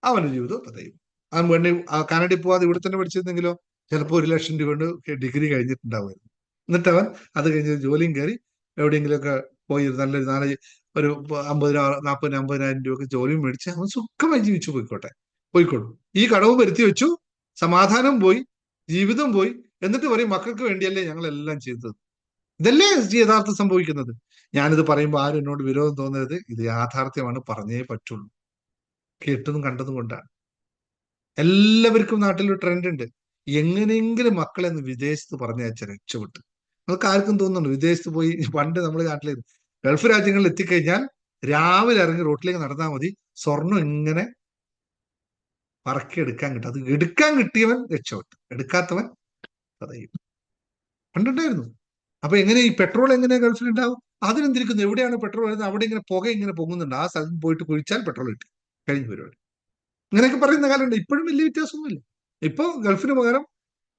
അവന്റെ ജീവിതം പതയും. അവൻ വേണ്ടി കാനഡയിൽ പോവാതെ ഇവിടെ തന്നെ പഠിച്ചിരുന്നെങ്കിലോ ചിലപ്പോൾ 1 ലക്ഷം രൂപ കൊണ്ട് ഡിഗ്രി കഴിഞ്ഞിട്ടുണ്ടാവുമായിരുന്നു. എന്നിട്ട് അവൻ അത് കഴിഞ്ഞ് ജോലിയും കയറി എവിടെയെങ്കിലുമൊക്കെ പോയി നല്ലൊരു ഒരു 50,000-40,000 രൂപക്ക് ജോലിയും മേടിച്ച് അവൻ സുഖമായി ജീവിച്ചു പോയിക്കോളും. ഈ കടവും വരുത്തി വെച്ചു, സമാധാനം പോയി, ജീവിതം പോയി. എന്നിട്ട് പറയും മക്കൾക്ക് വേണ്ടിയല്ലേ ഞങ്ങളെല്ലാം ചെയ്തത്. ഇതല്ലേ യഥാർത്ഥം സംഭവിക്കുന്നത്. ഞാനിത് പറയുമ്പോൾ ആരും എന്നോട് വിരോധം തോന്നരുത്. ഇത് യാഥാർത്ഥ്യമാണ്, പറഞ്ഞേ പറ്റുള്ളൂ. കേട്ടതും കണ്ടതും കൊണ്ടാണ്. എല്ലാവർക്കും നാട്ടിലൊരു ട്രെൻഡ് ഉണ്ട്, എങ്ങനെയെങ്കിലും മക്കളെ ഒന്ന് വിദേശത്ത് പറഞ്ഞയച്ചാൽ രക്ഷപ്പെട്ടു. നമുക്ക് ആർക്കും തോന്നുന്നുണ്ട് വിദേശത്ത് പോയി. പണ്ട് നമ്മൾ നാട്ടിൽ ഗൾഫ് രാജ്യങ്ങളിൽ എത്തിക്കഴിഞ്ഞാൽ രാവിലെ ഇറങ്ങി റോട്ടിലേക്ക് നടന്നാൽ മതി, സ്വർണം ഇങ്ങനെ പറക്കി എടുക്കാൻ കിട്ടും. അത് എടുക്കാൻ കിട്ടിയവൻ രക്ഷപ്പെട്ടു, എടുക്കാത്തവൻ പതയും. പണ്ടുണ്ടായിരുന്നു. അപ്പൊ എങ്ങനെ ഈ പെട്രോൾ എങ്ങനെയാ ഗൾഫിൽ ഉണ്ടാവും? അതിനെന്തിരിക്കുന്നു? എവിടെയാണ് പെട്രോൾ വരുന്നത് അവിടെ ഇങ്ങനെ പുക ഇങ്ങനെ പൊങ്ങുന്നുണ്ട്, ആ സ്ഥലത്ത് പോയിട്ട് കുഴിച്ചാൽ പെട്രോൾ കിട്ടി, കഴിഞ്ഞ പരിപാടി. ഇങ്ങനെയൊക്കെ പറയുന്ന കാലമുണ്ട്. ഇപ്പോഴും വലിയ വ്യത്യാസമൊന്നുമില്ല. ഇപ്പൊ ഗൾഫിന് പകരം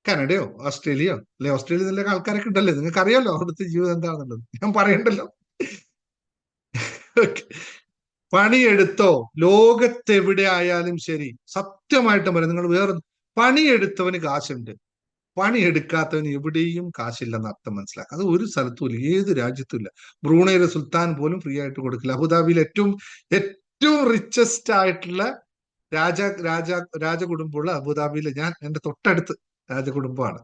കാനഡയോ ഓസ്ട്രേലിയയോ, അല്ലെ ഓസ്ട്രേലിയയിലൊക്കെ ആൾക്കാരൊക്കെ ഉണ്ടല്ലേ, നിങ്ങൾക്ക് അറിയാലോ അവിടുത്തെ ജീവിതം എന്താണെന്നുള്ളത്, ഞാൻ പറയണ്ടല്ലോ. പണിയെടുത്തോ, ലോകത്തെവിടെ ആയാലും ശരി, സത്യമായിട്ടും പറയാം, നിങ്ങൾ വേറെ പണിയെടുത്തവന് കാശുണ്ട്, പണിയെടുക്കാത്തവന് എവിടെയും കാശില്ലെന്ന് അർത്ഥം മനസ്സിലാക്കുക. അത് ഒരു സ്ഥലത്തും ഇല്ല, ഏത് രാജ്യത്തും ഇല്ല. ബ്രൂണയിലെ സുൽത്താൻ പോലും ഫ്രീ ആയിട്ട് കൊടുക്കില്ല. അബുദാബിയിൽ ഏറ്റവും റിച്ചസ്റ്റ് ആയിട്ടുള്ള രാജകുടുംബമുള്ള അബുദാബിയിലെ എന്റെ തൊട്ടടുത്ത് രാജകുടുംബമാണ്.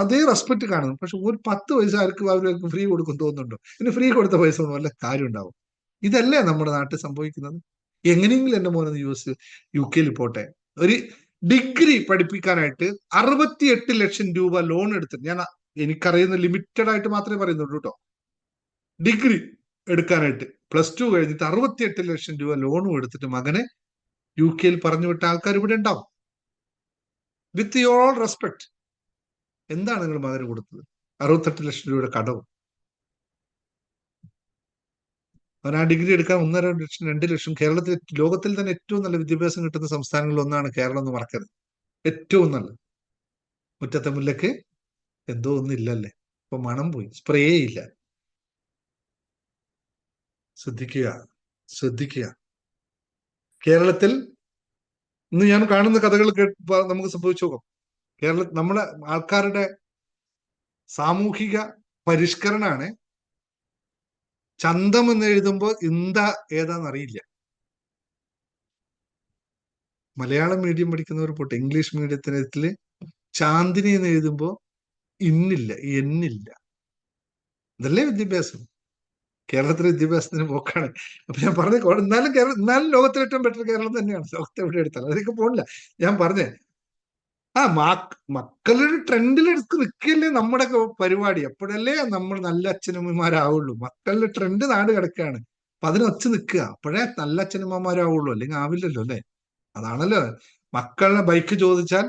അതേ റെസ്പെക്ട് കാണുന്നു. പക്ഷെ ഒരു 10 വയസ്സുകാർക്ക് അവർക്ക് ഫ്രീ കൊടുക്കും തോന്നുന്നുണ്ടോ? ഇനി ഫ്രീ കൊടുത്ത പൈസ ഒന്നും വല്ല കാര്യം ഉണ്ടാവും? ഇതല്ലേ നമ്മുടെ നാട്ടിൽ സംഭവിക്കുന്നത്. എങ്ങനെയെങ്കിലും എന്റെ മോനെ UK പോട്ടെ, ഒരു ഡിഗ്രി പഠിപ്പിക്കാനായിട്ട് 68 ലക്ഷം രൂപ ലോൺ എടുത്തിട്ട്, എനിക്കറിയുന്ന ലിമിറ്റഡ് ആയിട്ട് മാത്രമേ പറയുന്നുള്ളൂ കേട്ടോ. ഡിഗ്രി എടുക്കാനായിട്ട് +2 കഴിഞ്ഞിട്ട് 68 ലക്ഷം രൂപ ലോണും എടുത്തിട്ട് മകനെ UK പറഞ്ഞു വിട്ട ആൾക്കാർ ഇവിടെ ഉണ്ടാവും. വിത്ത് യോർ റെസ്പെക്ട്. എന്താണ് നിങ്ങൾ മകന് കൊടുത്തത്? 68 ലക്ഷം രൂപയുടെ കടവും. അവൻ ആ ഡിഗ്രി എടുക്കാൻ 1.5 ലക്ഷം 2 ലക്ഷം. ലോകത്തിൽ തന്നെ ഏറ്റവും നല്ല വിദ്യാഭ്യാസം കിട്ടുന്ന സംസ്ഥാനങ്ങളിൽ ഒന്നാണ് കേരളം എന്ന് മറക്കരുത്. ഏറ്റവും നല്ലത്. മുറ്റത്തെ മുല്ലക്ക് എന്തോ ഒന്നും ഇല്ലല്ലേ, ഇപ്പൊ മണം പോയി, സ്പ്രേ ഇല്ല. ശ്രദ്ധിക്കുക. കേരളത്തിൽ ഇന്ന് ഞാൻ കാണുന്ന കഥകൾ നമുക്ക് സംഭവിച്ചു നോക്കാം. നമ്മുടെ ആൾക്കാരുടെ സാമൂഹിക പരിഷ്കരണമാണ്. ചന്തം എന്ന് എഴുതുമ്പോ ഏതാന്നറിയില്ല. മലയാളം മീഡിയം പഠിക്കുന്നവർ പോട്ടെ, ഇംഗ്ലീഷ് മീഡിയത്തില് ചാന്ദിനി എന്ന് എഴുതുമ്പോ ഇന്നില്ല, എന്നില്ല. ഇതല്ലേ വിദ്യാഭ്യാസം? കേരളത്തിലെ വിദ്യാഭ്യാസത്തിന് പോക്കാണ്. അപ്പൊ ഞാൻ പറഞ്ഞ എന്നാലും ലോകത്തിലെ ഏറ്റവും ബെറ്റർ കേരളം തന്നെയാണ്. ലോകത്തെ എവിടെ എടുത്താലും അതിലേക്ക് പോണില്ല. ഞാൻ പറഞ്ഞേ മക്കളുടെ ട്രെൻഡിലെടുത്ത് നിൽക്കല്ലേ നമ്മുടെ പരിപാടി. അപ്പോഴല്ലേ നമ്മൾ നല്ല അച്ഛനമ്മമാരാവുള്ളൂ. മക്കളുടെ ട്രെൻഡ് നാട് കിടക്കുകയാണ്. അപ്പൊ അതിനൊച്ച് നിൽക്കുക. അപ്പോഴേ നല്ല അച്ഛനമ്മമാരാവുള്ളൂ. അല്ലെങ്കിൽ ആവില്ലല്ലോ അല്ലെ? അതാണല്ലോ. മക്കളുടെ ബൈക്ക് ചോദിച്ചാൽ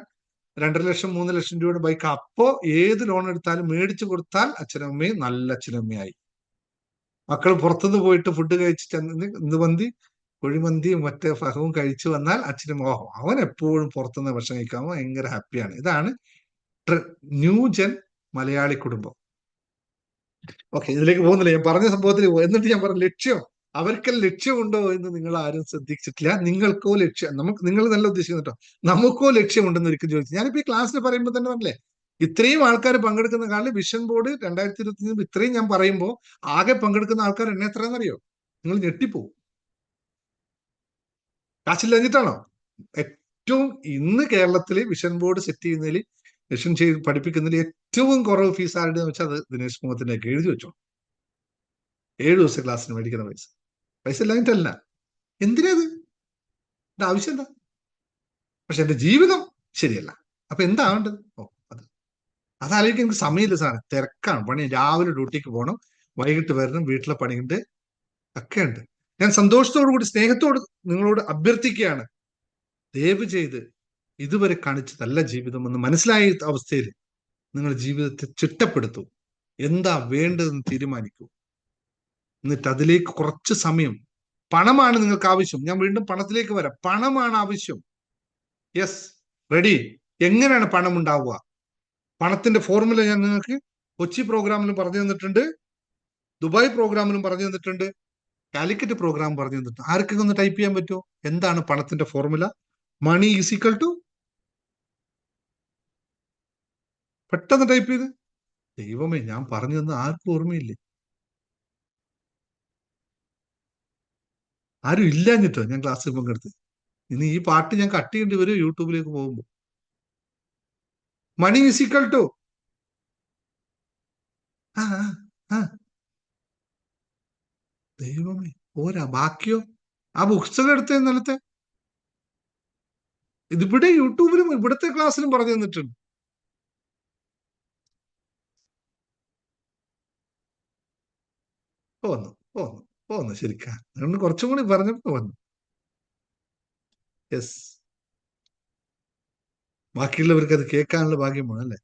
2.5 ലക്ഷം 3 ലക്ഷം രൂപയുടെ ബൈക്ക് അപ്പോ ഏത് ലോൺ എടുത്താലും മേടിച്ചു കൊടുത്താൽ അച്ഛനമ്മയും നല്ല അച്ഛനമ്മയായി. മക്കൾ പുറത്തുനിന്ന് പോയിട്ട് ഫുഡ് കഴിച്ച് മന്തി കുഴിമന്തിയും മറ്റേ ഫഹവും കഴിച്ചു വന്നാൽ അച്ഛനും അവൻ എപ്പോഴും പുറത്തുനിന്ന് ഭക്ഷണം കഴിക്കാമോ ഭയങ്കര ഹാപ്പിയാണ്. ഇതാണ് ന്യൂജൻ മലയാളി കുടുംബം. ഓക്കെ, ഇതിലേക്ക് പോകുന്നില്ല. ഞാൻ പറഞ്ഞ സംഭവത്തിൽ എന്നിട്ട് ഞാൻ പറഞ്ഞ ലക്ഷ്യം, അവർക്കെല്ലാം ലക്ഷ്യമുണ്ടോ എന്ന് നിങ്ങൾ ആരും ശ്രദ്ധിച്ചിട്ടില്ല. നിങ്ങൾക്കോ ലക്ഷ്യം, നിങ്ങൾ നല്ല ഉദ്ദേശിക്കുന്നു കേട്ടോ, നമുക്കോ ലക്ഷ്യമുണ്ടെന്ന് ഒരിക്കലും ചോദിച്ചു. ഞാനിപ്പോ ഈ ക്ലാസ്സിൽ പറയുമ്പോൾ തന്നെ പറഞ്ഞില്ലേ, ഇത്രയും ആൾക്കാർ പങ്കെടുക്കുന്ന കാലം വിഷൻ ബോർഡ് 2025 ഇത്രയും ഞാൻ പറയുമ്പോൾ ആകെ പങ്കെടുക്കുന്ന ആൾക്കാർ എന്നെ എത്രയെന്നറിയോ? നിങ്ങൾ ഞെട്ടിപ്പോവും. കാശില്ലഞ്ഞിട്ടാണോ? ഏറ്റവും ഇന്ന് കേരളത്തില് വിഷൻ ബോർഡ് സെറ്റ് ചെയ്യുന്നതിൽ, വിഷൻ ചെയ്ത് പഠിപ്പിക്കുന്നതിൽ ഏറ്റവും കുറവ് ഫീസ് ആരുടെ വെച്ചാൽ അത് ദിനേശ് മുഖത്തിനൊക്കെ എഴുതി വെച്ചോ. 7 ദിവസം ക്ലാസ്സിന് മേടിക്കുന്ന പൈസ ഇല്ലാഞ്ഞിട്ടല്ല. എന്തിനത്? എന്റെ ആവശ്യം എന്താ? പക്ഷെ എന്റെ ജീവിതം ശരിയല്ല. അപ്പൊ എന്താ വേണ്ടത്? അതാലോചിക്കാൻ എനിക്ക് സമയമില്ല സാറേ. തിരക്കാണ്, പണി. രാവിലെ ഡ്യൂട്ടിക്ക് പോകണം, വൈകിട്ട് വരണം, വീട്ടിലെ പണിയുണ്ട്, ഒക്കെ ഉണ്ട്. ഞാൻ സന്തോഷത്തോടു കൂടി സ്നേഹത്തോട് നിങ്ങളോട് അഭ്യർത്ഥിക്കുകയാണ്, ദയവ് ചെയ്ത് ഇതുവരെ കാണിച്ചതല്ല ജീവിതം എന്ന് മനസ്സിലായ അവസ്ഥയിൽ നിങ്ങൾ ജീവിതത്തെ ചിട്ടപ്പെടുത്തൂ. എന്താ വേണ്ടതെന്ന് തീരുമാനിക്കൂ. എന്നിട്ട് അതിലേക്ക് കുറച്ച് സമയം, പണമാണ് നിങ്ങൾക്ക് ആവശ്യം. ഞാൻ വീണ്ടും പണത്തിലേക്ക് വരാം. പണമാണ് ആവശ്യം. Yes, ready. എങ്ങനെയാണ് പണം ഉണ്ടാവുക? പണത്തിന്റെ ഫോർമുല ഞാൻ നിങ്ങൾക്ക് കൊച്ചി പ്രോഗ്രാമിലും പറഞ്ഞു തന്നിട്ടുണ്ട്, ദുബായ് പ്രോഗ്രാമിലും പറഞ്ഞു തന്നിട്ടുണ്ട്, കാലിക്കറ്റ് പ്രോഗ്രാം പറഞ്ഞു തന്നിട്ടുണ്ട്. ആർക്കൊക്കെ ഒന്ന് ടൈപ്പ് ചെയ്യാൻ പറ്റുമോ? എന്താണ് പണത്തിന്റെ formula? Money is equal to, പെട്ടെന്ന് ടൈപ്പ് ചെയ്ത്. ദൈവമേ, ഞാൻ പറഞ്ഞു തന്ന ആർക്കും ഓർമ്മയില്ലേ? ആരും ഇല്ലാഞ്ഞിട്ടോ ഞാൻ ക്ലാസ്സിൽ പങ്കെടുത്ത്. ഇനി ഈ പാട്ട് ഞാൻ കട്ട് ചെയ്യേണ്ടി വരും യൂട്യൂബിലേക്ക് പോകുമ്പോ. മണി ഈസ് ഈക്വൽ ടു, ദൈവമേ പോരാ, ബാക്കിയോ? ആ പുസ്തകം എടുത്ത ഇന്നലത്തെ, ഇതിവിടെ യൂട്യൂബിലും ഇവിടുത്തെ ക്ലാസ്സിലും പറഞ്ഞു തന്നിട്ടുണ്ട്. പോന്നു ശരിക്കാ. അതുകൊണ്ട് കുറച്ചും കൂടി പറഞ്ഞപ്പോ വന്നു. യെസ്, ബാക്കിയുള്ളവർക്ക് അത് കേൾക്കാനുള്ള ഭാഗ്യമാണ് അല്ലെ?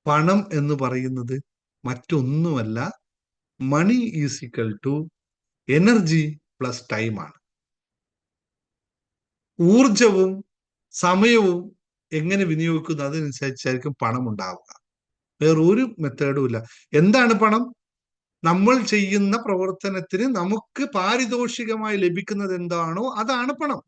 പണം എന്ന് പറയുന്നത് മറ്റൊന്നുമല്ല, money is equal to energy plus ടൈമാണ്. ഊർജവും സമയവും എങ്ങനെ വിനിയോഗിക്കുന്നു അതനുസരിച്ചായിരിക്കും പണം ഉണ്ടാവുക. വേറൊരു മെത്തേഡും ഇല്ല. എന്താണ് പണം? നമ്മൾ ചെയ്യുന്ന പ്രവർത്തനത്തിന് നമുക്ക് പാരിതോഷികമായി ലഭിക്കുന്നത് എന്താണോ അതാണ് പണം.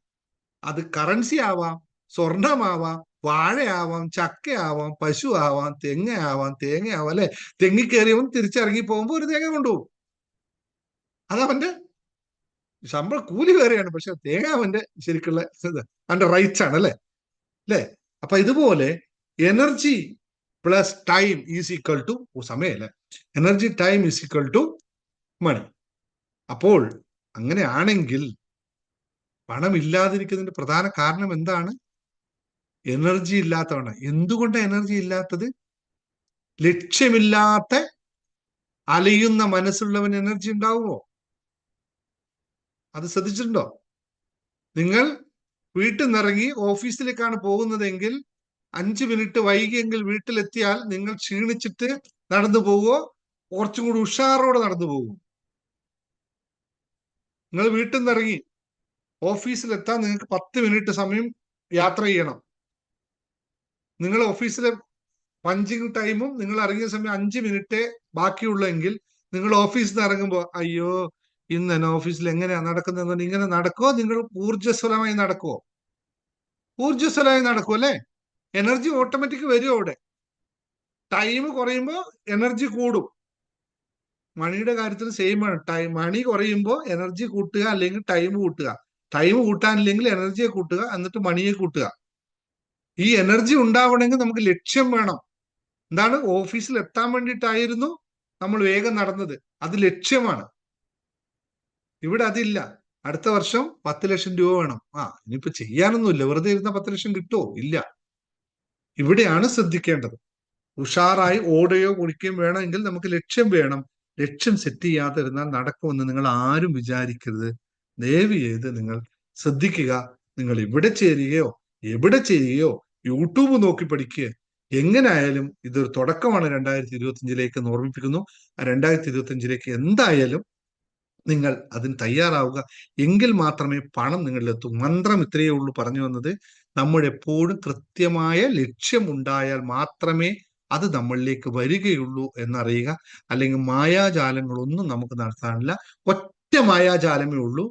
അത് കറൻസി ആവാം, സ്വർണമാവാം, വാഴയാവാം, ചക്കയാവാം, പശു ആവാം, തെങ്ങയാവാം, തേങ്ങയാവാം അല്ലെ? തെങ്ങി കയറിയവൻ തിരിച്ചിറങ്ങി പോകുമ്പോ ഒരു തേങ്ങ കൊണ്ടുപോകും. അതവന്റെ ശമ്പള കൂലി വേറെയാണ്, പക്ഷെ തേങ്ങ അവന്റെ ശരിക്കുള്ള അവന്റെ റൈറ്റ്സ് ആണ് അല്ലെ? അപ്പൊ ഇതുപോലെ energy plus time is equal to, സമയല്ലേ, energy time is equal to money. അപ്പോൾ അങ്ങനെയാണെങ്കിൽ പണം ഇല്ലാതിരിക്കുന്നതിന്റെ പ്രധാന കാരണം എന്താണ്? എനർജി ഇല്ലാത്തതാണ്. എന്തുകൊണ്ടാണ് എനർജി ഇല്ലാത്തത്? ലക്ഷ്യമില്ലാത്ത അലയുന്ന മനസ്സുള്ളവൻ എനർജി ഉണ്ടാവുമോ? അത് ശ്രദ്ധിച്ചിട്ടുണ്ടോ? നിങ്ങൾ വീട്ടിൽ നിന്നിറങ്ങി ഓഫീസിലേക്കാണ് പോകുന്നതെങ്കിൽ 5 മിനിറ്റ് വൈകിയെങ്കിൽ വീട്ടിലെത്തിയാൽ നിങ്ങൾ ക്ഷീണിച്ചിട്ട് നടന്നു പോവുമോ? കുറച്ചും കൂടി ഉഷാറോടെ നടന്നു പോകും. നിങ്ങൾ വീട്ടിൽ നിന്നിറങ്ങി ഓഫീസിലെത്താൻ നിങ്ങൾക്ക് 10 മിനിറ്റ് സമയം യാത്ര ചെയ്യണം. നിങ്ങൾ ഓഫീസിലെ പഞ്ചിങ് ടൈമും നിങ്ങൾ ഇറങ്ങിയ സമയം 5 മിനിറ്റ് ബാക്കിയുള്ളെങ്കിൽ നിങ്ങൾ ഓഫീസിൽ നിന്ന് ഇറങ്ങുമ്പോൾ അയ്യോ ഇന്ന് തന്നെ ഓഫീസിൽ എങ്ങനെയാ നടക്കുന്നത്, ഇങ്ങനെ നടക്കുമോ? നിങ്ങൾ ഊർജ്ജസ്വലമായി നടക്കുമോ? ഊർജ്ജസ്വലമായി നടക്കും അല്ലെ? എനർജി ഓട്ടോമാറ്റിക് വരും അവിടെ. ടൈം കുറയുമ്പോൾ എനർജി കൂടും. മണിയുടെ കാര്യത്തിൽ സെയിം ആണ്. മണി കുറയുമ്പോൾ എനർജി കൂട്ടുക അല്ലെങ്കിൽ ടൈം കൂട്ടുക. ടൈം കൂട്ടാനില്ലെങ്കിൽ എനർജിയെ കൂട്ടുക, എന്നിട്ട് മണിയെ കൂട്ടുക. ഈ എനർജി ഉണ്ടാവണമെങ്കിൽ നമുക്ക് ലക്ഷ്യം വേണം. എന്താണ്? ഓഫീസിൽ എത്താൻ വേണ്ടിയിട്ടായിരുന്നു നമ്മൾ വേഗം നടന്നത്. അത് ലക്ഷ്യമാണ്. ഇവിടെ അതില്ല. അടുത്ത വർഷം 10 ലക്ഷം രൂപ വേണം. ഇനിയിപ്പോ ചെയ്യാനൊന്നുമില്ല. വെറുതെ ഇരുന്ന 10 ലക്ഷം കിട്ടുമോ? ഇല്ല. ഇവിടെയാണ് ശ്രദ്ധിക്കേണ്ടത്. ഉഷാറായി ഓടുകയോ കുടിക്കുകയും വേണമെങ്കിൽ നമുക്ക് ലക്ഷ്യം വേണം. ലക്ഷ്യം സെറ്റ് ചെയ്യാതെ ഇരുന്നാൽ നടക്കുമെന്ന് നിങ്ങൾ ആരും വിചാരിക്കരുത്. ദയവ് ചെയ്ത് നിങ്ങൾ ശ്രദ്ധിക്കുക. നിങ്ങൾ ഇവിടെ ചേരുകയോ എവിടെ ചെയ്യുകയോ യൂട്യൂബ് നോക്കി പഠിക്കുക, എങ്ങനെയായാലും ഇതൊരു തുടക്കമാണ് 2025 എന്ന് ഓർമ്മിപ്പിക്കുന്നു. ആ 2025 എന്തായാലും നിങ്ങൾ അതിന് തയ്യാറാവുക. എങ്കിൽ മാത്രമേ പണം നിങ്ങളിലെത്തൂ. മന്ത്രം ഇത്രയേ ഉള്ളൂ പറഞ്ഞു വന്നത്. നമ്മളെപ്പോഴും കൃത്യമായ ലക്ഷ്യം ഉണ്ടായാൽ മാത്രമേ അത് നമ്മളിലേക്ക് വരികയുള്ളൂ എന്നറിയുക. അല്ലെങ്കിൽ മായാജാലങ്ങളൊന്നും നമുക്ക് നടത്താനില്ല. ഒറ്റ മായാജാലമേ ഉള്ളൂ.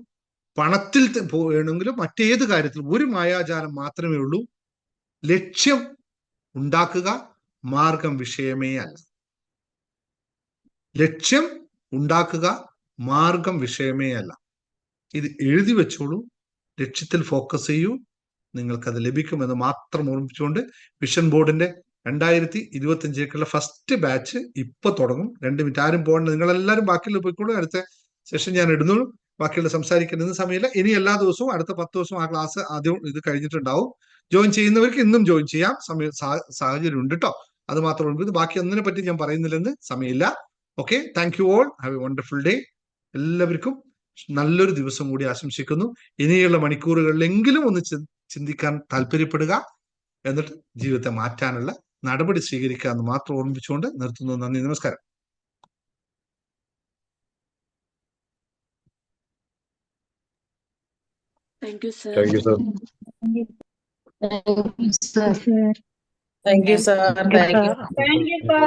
പണത്തിൽ വേണമെങ്കിലും മറ്റേത് കാര്യത്തിലും ഒരു മായാജാലം മാത്രമേ ഉള്ളൂ. ലക്ഷ്യം ഉണ്ടാക്കുക, മാർഗം വിഷയമേ അല്ല. ലക്ഷ്യം ഉണ്ടാക്കുക, മാർഗം വിഷയമേ അല്ല. ഇത് എഴുതി വെച്ചോളൂ. ലക്ഷ്യത്തിൽ ഫോക്കസ് ചെയ്യൂ. നിങ്ങൾക്കത് ലഭിക്കുമെന്ന് മാത്രം ഓർമ്മിച്ചുകൊണ്ട് വിഷൻ ബോർഡിന്റെ 2025 ഫസ്റ്റ് ബാച്ച് ഇപ്പൊ തുടങ്ങും. 2 മിനിറ്റ് ആരും പോകണ്ട. നിങ്ങളെല്ലാവരും ബാക്കിയുള്ള പോയിക്കോളൂ. അടുത്ത സെഷൻ ഞാൻ ഇടുന്നുള്ളൂ. ബാക്കിയുള്ള സംസാരിക്കുന്ന സമയമില്ല. ഇനി എല്ലാ ദിവസവും അടുത്ത 10 ദിവസവും ആ ക്ലാസ് ആദ്യം ഇത് കഴിഞ്ഞിട്ടുണ്ടാവും. ജോയിൻ ചെയ്യുന്നവർക്ക് ഇന്നും ജോയിൻ ചെയ്യാം. സാഹചര്യം ഉണ്ട് കേട്ടോ. അത് മാത്രം. ബാക്കി ഒന്നിനെ പറ്റി ഞാൻ പറയുന്നില്ലെന്ന് സമയമില്ല. Okay, thank you all. Have A wonderful day. എല്ലാവർക്കും നല്ലൊരു ദിവസം കൂടി ആശംസിക്കുന്നു. ഇനിയുള്ള മണിക്കൂറുകളിലെങ്കിലും ഒന്ന് ചിന്തിക്കാൻ താല്പര്യപ്പെടുക. എന്നിട്ട് ജീവിതത്തെ മാറ്റാനുള്ള നടപടി സ്വീകരിക്കുക എന്ന് മാത്രം ഓർമ്മിപ്പിച്ചുകൊണ്ട് നിർത്തുന്നു. നന്ദി, നമസ്കാരം. Thank you, sir. Thank you, sir. Thank you, sir. Thank you. Thank you, sir.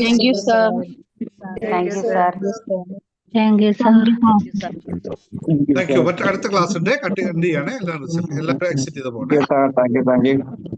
Thank you, sir. Thank you, sir. Thank you, sir. Thank you. മറ്റേ അടുത്ത ക്ലാസ് ഉണ്ട്. കണ്ടിയാണ് എല്ലാവരും എക്സിറ്റ് ചെയ്ത് പോകണം. Thank you, sir. Thank you.